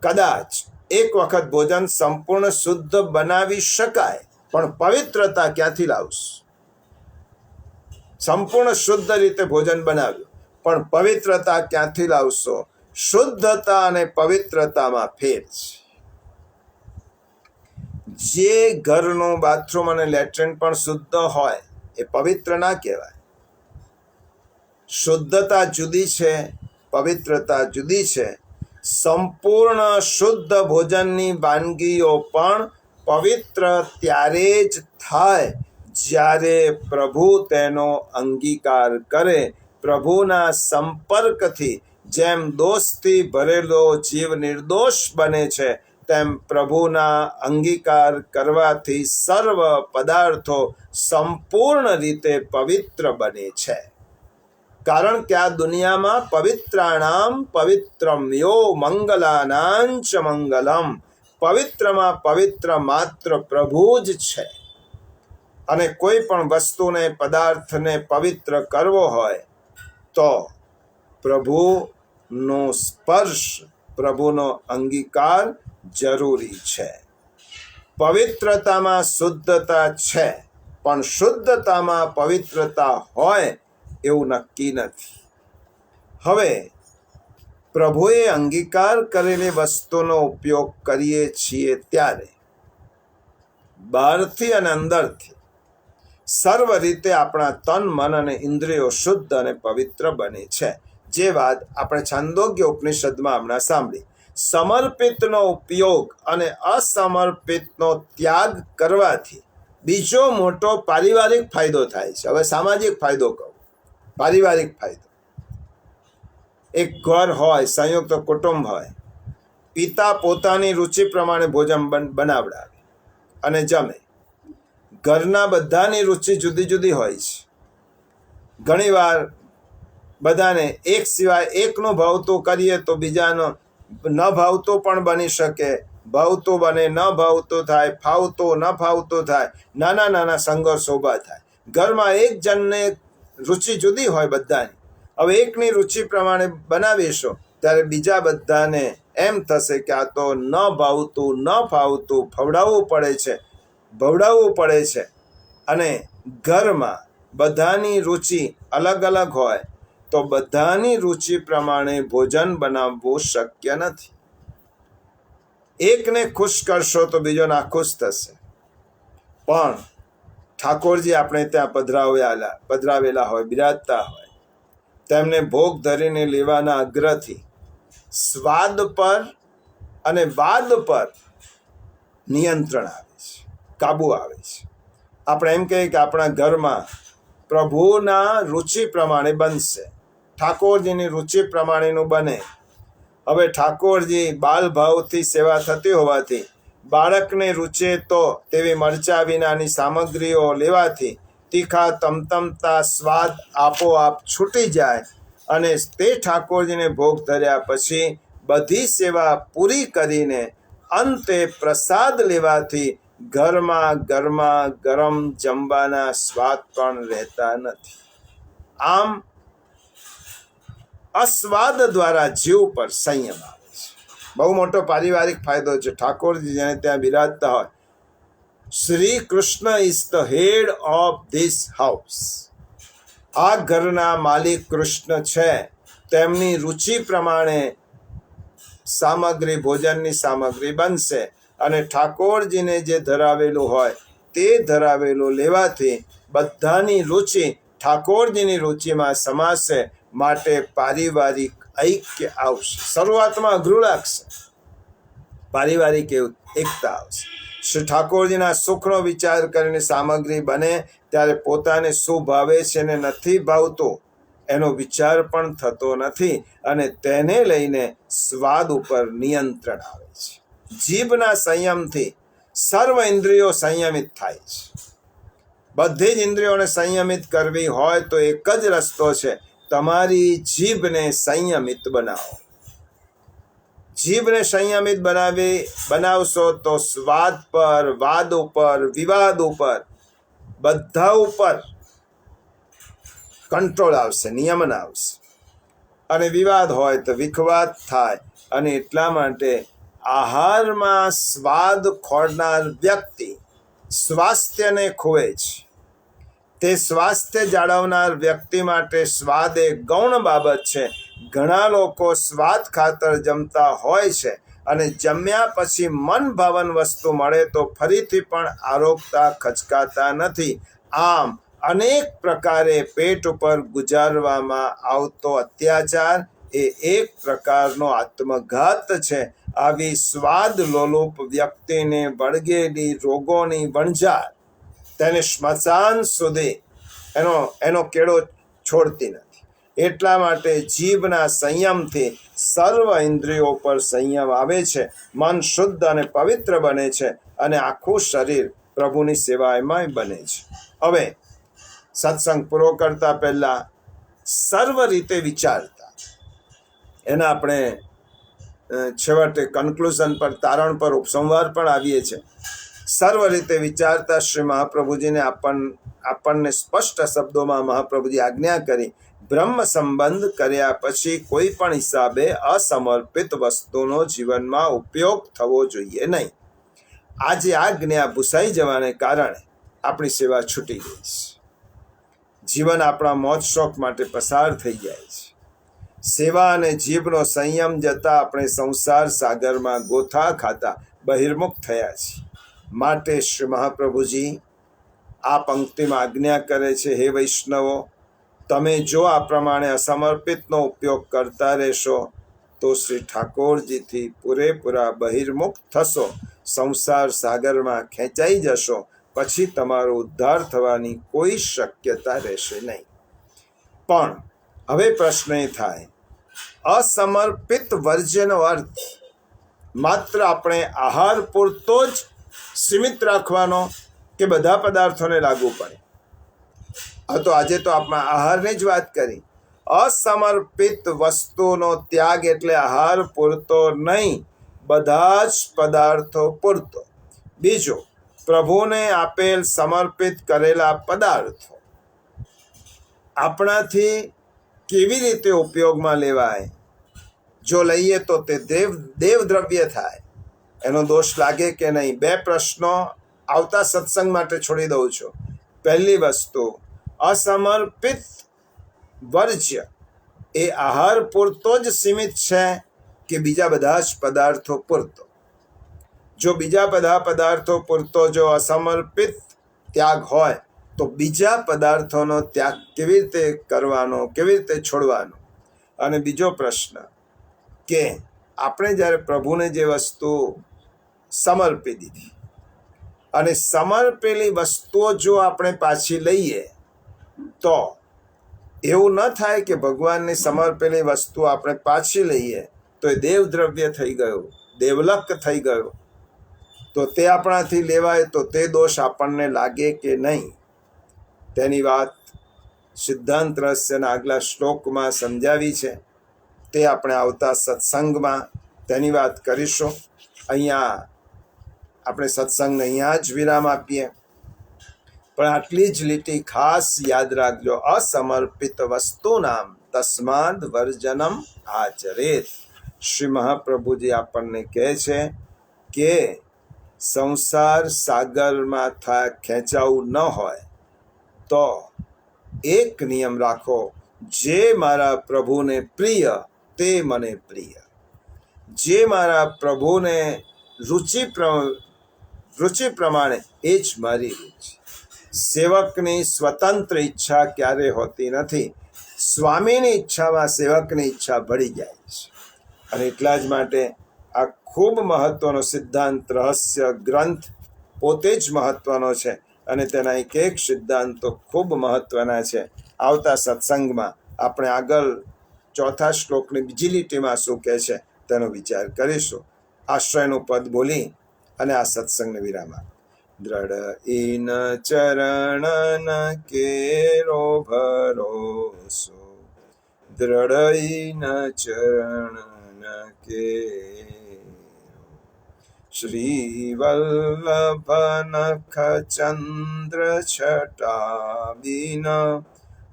કદાચ એક વખત ભોજન સંપૂર્ણ શુદ્ધ બનાવી શકાય, પણ પવિત્રતા ક્યાંથી લાવશું? સંપૂર્ણ શુદ્ધ રીતે ભોજન બનાવ્યું, પણ પવિત્રતા ક્યાંથી લાવશો? શુદ્ધતા અને પવિત્રતામાં ફેર છે. જે ઘરનું બાથરૂમ અને લેટ્રિન પણ શુદ્ધ હોય એ પવિત્ર ના કહેવાય. શુદ્ધતા જુદી છે, પવિત્રતા જુદી છે. સંપૂર્ણ શુદ્ધ ભોજનની વાનગીઓ પણ પવિત્ર ત્યારે જ થાય જ્યારે પ્રભુ તેનો અંગીકાર કરે. પ્રભુના સંપર્કથી જેમ દોષથી ભરેલો જીવ નિર્દોષ બને છે, તેમ પ્રભુના અંગીકાર કરવાથી સર્વ પદાર્થો સંપૂર્ણ રીતે પવિત્ર બને છે. કારણ કે આ દુનિયામાં પવિત્રાણામ પવિત્રમ યો મંગલાનાંચ મંગલમ. પવિત્રમાં પવિત્ર માત્ર પ્રભુ જ છે. અને કોઈ પણ વસ્તુને, પદાર્થને પવિત્ર કરવો હોય તો પ્રભુનો સ્પર્શ, પ્રભુનો અંગીકાર જરૂરી છે. પવિત્રતામાં શુદ્ધતા છે, પણ શુદ્ધતામાં પવિત્રતા હોય એવું નક્કી નથી. હવે પ્રભુએ અંગીકાર કરેલી વસ્તુનો ઉપયોગ કરીએ છીએ ત્યારે બહારથી અને અંદરથી સર્વ રીતે આપણા તન, મન અને ઇન્દ્રિયો શુદ્ધ અને પવિત્ર બને છે. જે વાત આપણે છાંદોગ્ય ઉપનિષદમાં હમણાં સાંભળી. સમર્પિતનો ઉપયોગ અને અસમર્પિતનો ત્યાગ કરવાથી બીજો મોટો પારિવારિક ફાયદો થાય છે. હવે સામાજિક ફાયદો કહું, પારિવારિક ફાયદો. એક ઘર હોય, સંયુક્ત કુટુંબ હોય, પિતા પોતાની રુચિ પ્રમાણે ભોજન બનાવડાવે અને જમે. ઘરના બધાની રુચિ જુદી જુદી હોય છે. ઘણીવાર બધાને એક સિવાય એકનું ભાવતું કરીએ તો બીજાનો ન ભાવતું પણ બની શકે. ભાવતું બને, ન ભાવતું થાય, ફાવતું ન ફાવતું થાય, નાના નાના સંઘર્ષ ઊભા થાય. ઘરમાં એક જણને રુચિ જુદી હોય બધાની. હવે એકની રુચિ પ્રમાણે બનાવીશો ત્યારે બીજા બધાને એમ થશે કે આ તો ન ભાવતું ન ફાવતું, ભવડાવવું પડે છે. અને ઘરમાં બધાની રુચિ અલગ અલગ હોય તો બધાની રુચિ પ્રમાણે ભોજન બનાવવું શક્ય નથી. એકને ખુશ કરશો તો બીજો નાખુશ થશે. પણ ઠાકોરજી આપણે ત્યાં પધરાવેલા હોય, બિરાજતા હોય, તેમને ભોગ ધરીને લેવાના આગ્રહથી સ્વાદ પર અને વાદ પર નિયંત્રણ આવે છે, કાબુ આવે છે. આપણે એમ કહીએ કે આપણા ઘરમાં પ્રભુના રુચિ પ્રમાણે બનશે, ઠાકોરજીની રુચિ પ્રમાણેનું બને. હવે ઠાકોરજી બાલ ભાવથી સેવા થતી હોવાથી બાળકને રૂચે તો તેવી મરચા વિનાની સામગ્રીઓ લેવાથી તીખા તમતમતા સ્વાદ આપોઆપ છૂટી જાય અને તે ઠાકોરજીને ભોગ ધર્યા પછી બધી સેવા પૂરી કરીને અંતે પ્રસાદ લેવાથી ઘરમાં ગરમ જમવાના સ્વાદ પણ રહેતા નથી. આમ અસ્વાદ દ્વારા જીવ પર સંયમ આવે છે. બહુ મોટો પારિવારિક ફાયદો છે. ઠાકોરજી જેને ત્યાં બિરાજતા હોય, Shri Krishna is the head of this house. આ ઘરના માલિક કૃષ્ણ છે. તેમની રુચિ પ્રમાણે સામગ્રી, ભોજનની સામગ્રી બનશે અને ઠાકોરજીને જે ધરાવેલું હોય તે ધરાવેલું લેવાથી બધાની રુચિ ઠાકોરજીની રુચિમાં સમાશે. માટે પારિવારિક ઐક્ય આવશે. શરૂઆતમાં અઘરું લાગશે, પારિવારિક એકતા આવશે. શ્રી ઠાકોરજીના સુખનો વિચાર કરીને સામગ્રી બને ત્યારે પોતાને શું ભાવે છે ને નથી ભાવતું એનો વિચાર પણ થતો નથી અને તેને લઈને સ્વાદ ઉપર નિયંત્રણ આવે છે. જીભના સંયમથી સર્વ ઇન્દ્રિયો સંયમિત થાય છે. બધી જ ઇન્દ્રિયોને સંયમિત કરવી હોય તો એક જ રસ્તો છે, તમારી જીભને સંયમિત બનાવો. જીભને સંયમિત બનાવશો તો સ્વાદ પર, વાદ ઉપર, વિવાદ ઉપર, બધા ઉપર કંટ્રોલ આવશે, નિયમન આવશે. અને વિવાદ હોય તો વિખવાદ થાય. અને એટલા માટે આહારમાં સ્વાદ ખોરનાર વ્યક્તિ સ્વાસ્થ્યને ખોવે છે. તે સ્વાસ્થ્ય જાળવનાર વ્યક્તિ માટે સ્વાદ એ ગૌણ બાબત છે. ઘણા લોકો સ્વાદ ખાતર જમતા હોય છે અને જમ્યા પછી મન ભાવન વસ્તુ મળે તો ફરીથી પણ આરોગતા, ખચકાતા નથી. આમ અનેક પ્રકારે પેટ ઉપર ગુજારવામાં આવતો અત્યાચાર એ એક પ્રકારનો આત્મઘાત છે. આવી સ્વાદ લોલુપ વ્યક્તિને વળગેલી રોગોની વણઝાર તેને સ્મશાન સુધી એનો કેળો છોડતી નથી. એટલા માટે જીભના સંયમથી સર્વ ઇન્દ્રિયો પર સંયમ આવે છે. મન શુદ્ધ અને પવિત્ર બને છે અને આખું શરીર પ્રભુની સેવાયમાં બને છે. હવે સત્સંગ પૂરો કરતા પહેલા સર્વ રીતે વિચારતા, એના આપણે છેવટે કન્ક્લુઝન પર, તારણ પર, ઉપસંહાર પણ આવીએ છીએ. સર્વ રીતે વિચારતા શ્રી મહાપ્રભુજીને આપણને સ્પષ્ટ શબ્દોમાં મહાપ્રભુજી આજ્ઞા કરી, બ્રહ્મ સંબંધ કર્યા પછી કોઈ પણ હિસાબે અસમર્પિત વસ્તુનો જીવનમાં ઉપયોગ થવો જોઈએ નહીં. આજે આજ્ઞા ભૂસાઈ જવાને કારણે આપણી સેવા છૂટી ગઈ છે. જીવન આપણા મોજ શોખ માટે પસાર થઈ જાય છે. સેવા અને જીભનો સંયમ જતા આપણે સંસાર સાગરમાં ગોથા ખાતા બહિર્મુખ થયા છીએ. માટે શ્રી મહાપ્રભુજી આ પંક્તિમાં આજ્ઞા કરે છે, હે વૈષ્ણવો, તમે જો આ પ્રમાણે અસમર્પિતનો ઉપયોગ કરતા રહેશો તો શ્રી ઠાકોરજીથી પૂરેપૂરા બહિર્મુખ થશો, સંસાર સાગરમાં ખેંચાઈ જશો, પછી તમારો ઉદ્ધાર થવાની કોઈ શક્યતા રહેશે નહીં. પણ હવે પ્રશ્ન એ થાય, અસમર્પિત વર્જ્યનો અર્થ માત્ર આપણે આહાર પૂરતો જ સીમિત રાખવાનો કે બધા પદાર્થોને લાગુ પડે? તો આજે તો આપણે આહારની જ વાત કરી. અસમર્પિત વસ્તુનો ત્યાગ એટલે આહાર પૂરતો નહીં, બધા જ પદાર્થો પૂરતો. બીજો, પ્રભુને આપેલ સમર્પિત કરેલા પદાર્થો આપણાથી કેવી રીતે ઉપયોગમાં લેવાય, જો લઈએ તો તે દેવદ્રવ્ય થાય, એનો દોષ લાગે કે નહીં? 2 પ્રશ્નો આવતા સત્સંગ માટે છોડી દઉં છું. પહેલી વસ્તુ, અસમર્પિત વર્જ્ય એ આહાર પૂરતો જ સીમિત છે કે બીજા બધા જ પદાર્થો પૂરતો? જો બીજા બધા પદાર્થો પૂરતો જો અસમર્પિત ત્યાગ હોય તો બીજા પદાર્થોનો ત્યાગ કેવી રીતે કરવાનો, કેવી રીતે છોડવાનો? અને બીજો પ્રશ્ન કે આપણે જ્યારે પ્રભુને જે વસ્તુ સમર્પી દીધી અને સમર્પેલી વસ્તુઓ જો આપણે પાછી લઈએ તો એવું ન થાય કે ભગવાનની સમર્પેલી વસ્તુ આપણે પાછી લઈએ તો એ દેવદ્રવ્ય થઈ ગયું, દેવલક થઈ ગયું, તો તે આપણાથી લેવાય તો તે દોષ આપણને લાગે કે નહીં? તેની વાત સિદ્ધાંત રહસ્યના આગલા શ્લોકમાં સમજાવી છે. તે આપણે આવતા સત્સંગમાં તેની વાત કરીશું. અહીંયા આપણે સત્સંગને અહીંયા જ વિરામ આપીએ, પણ આટલી જ લીટી ખાસ યાદ રાખજો, અસમર્પિત વસ્તુનામ તસ્માદ વર્જનમ આચરેત. શ્રી મહાપ્રભુજી આપણને કહે છે કે સંસાર સાગરમાં ખેંચાવું ન હોય તો એક નિયમ રાખો, જે મારા પ્રભુને પ્રિય તે મને પ્રિય, જે મારા પ્રભુને રુચિ પ્રમાણે એ જ મારી રુચિ. સેવકની સ્વતંત્ર ઈચ્છા ક્યારે હોતી નથી, સ્વામીની ઈચ્છામાં સેવકની ઈચ્છા ભળી જાય છે. અને એટલા જ માટે આ ખૂબ મહત્વનો સિદ્ધાંત રહસ્ય ગ્રંથ પોતે જ મહત્વનો છે અને તેના એક એક સિદ્ધાંતો ખૂબ મહત્વના છે. આવતા સત્સંગમાં આપણે આગળ 4થા શ્લોકની બીજી લીટીમાં શું કહે છે તેનો વિચાર કરીશું. આશ્રયનું પદ બોલી અને આ સત્સંગને વિરામ આપો. દ્રઢ ઇન ચરણ કેરો ભરોસો, દ્રઢ ઇન ચરણ કે શ્રી વલ્લભ નખ ચંદ્ર છટા બિન,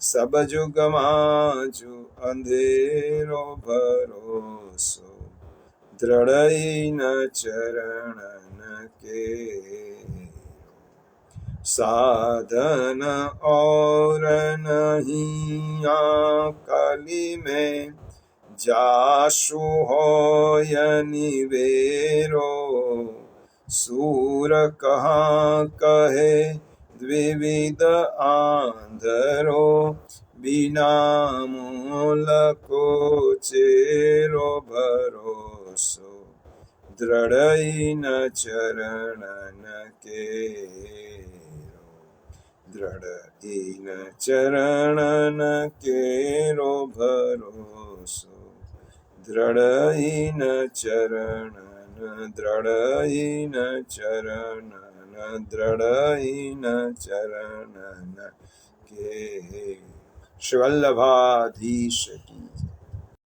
સબ જુગમાં જુ અંધેરો ભરોસો, દ્રઢ ઇન ચરણ કે साधन और नहीं कली में, जाशु होय निवेरो, सूर कहाँ कहे द्विविध आंधरो, बिना मूल को चेरो भरोसो, દ્રઢ ઇન ચરણ કે, દ્રઢ ઇન ચરણ કેરો ભરોસો, દ્રઢ ઇન ચરણ, દ્રઢ ઇન ચરણ, દ્રઢ ઇન ચરણ કે. શ્રી વલ્લભાધીશ કી જય.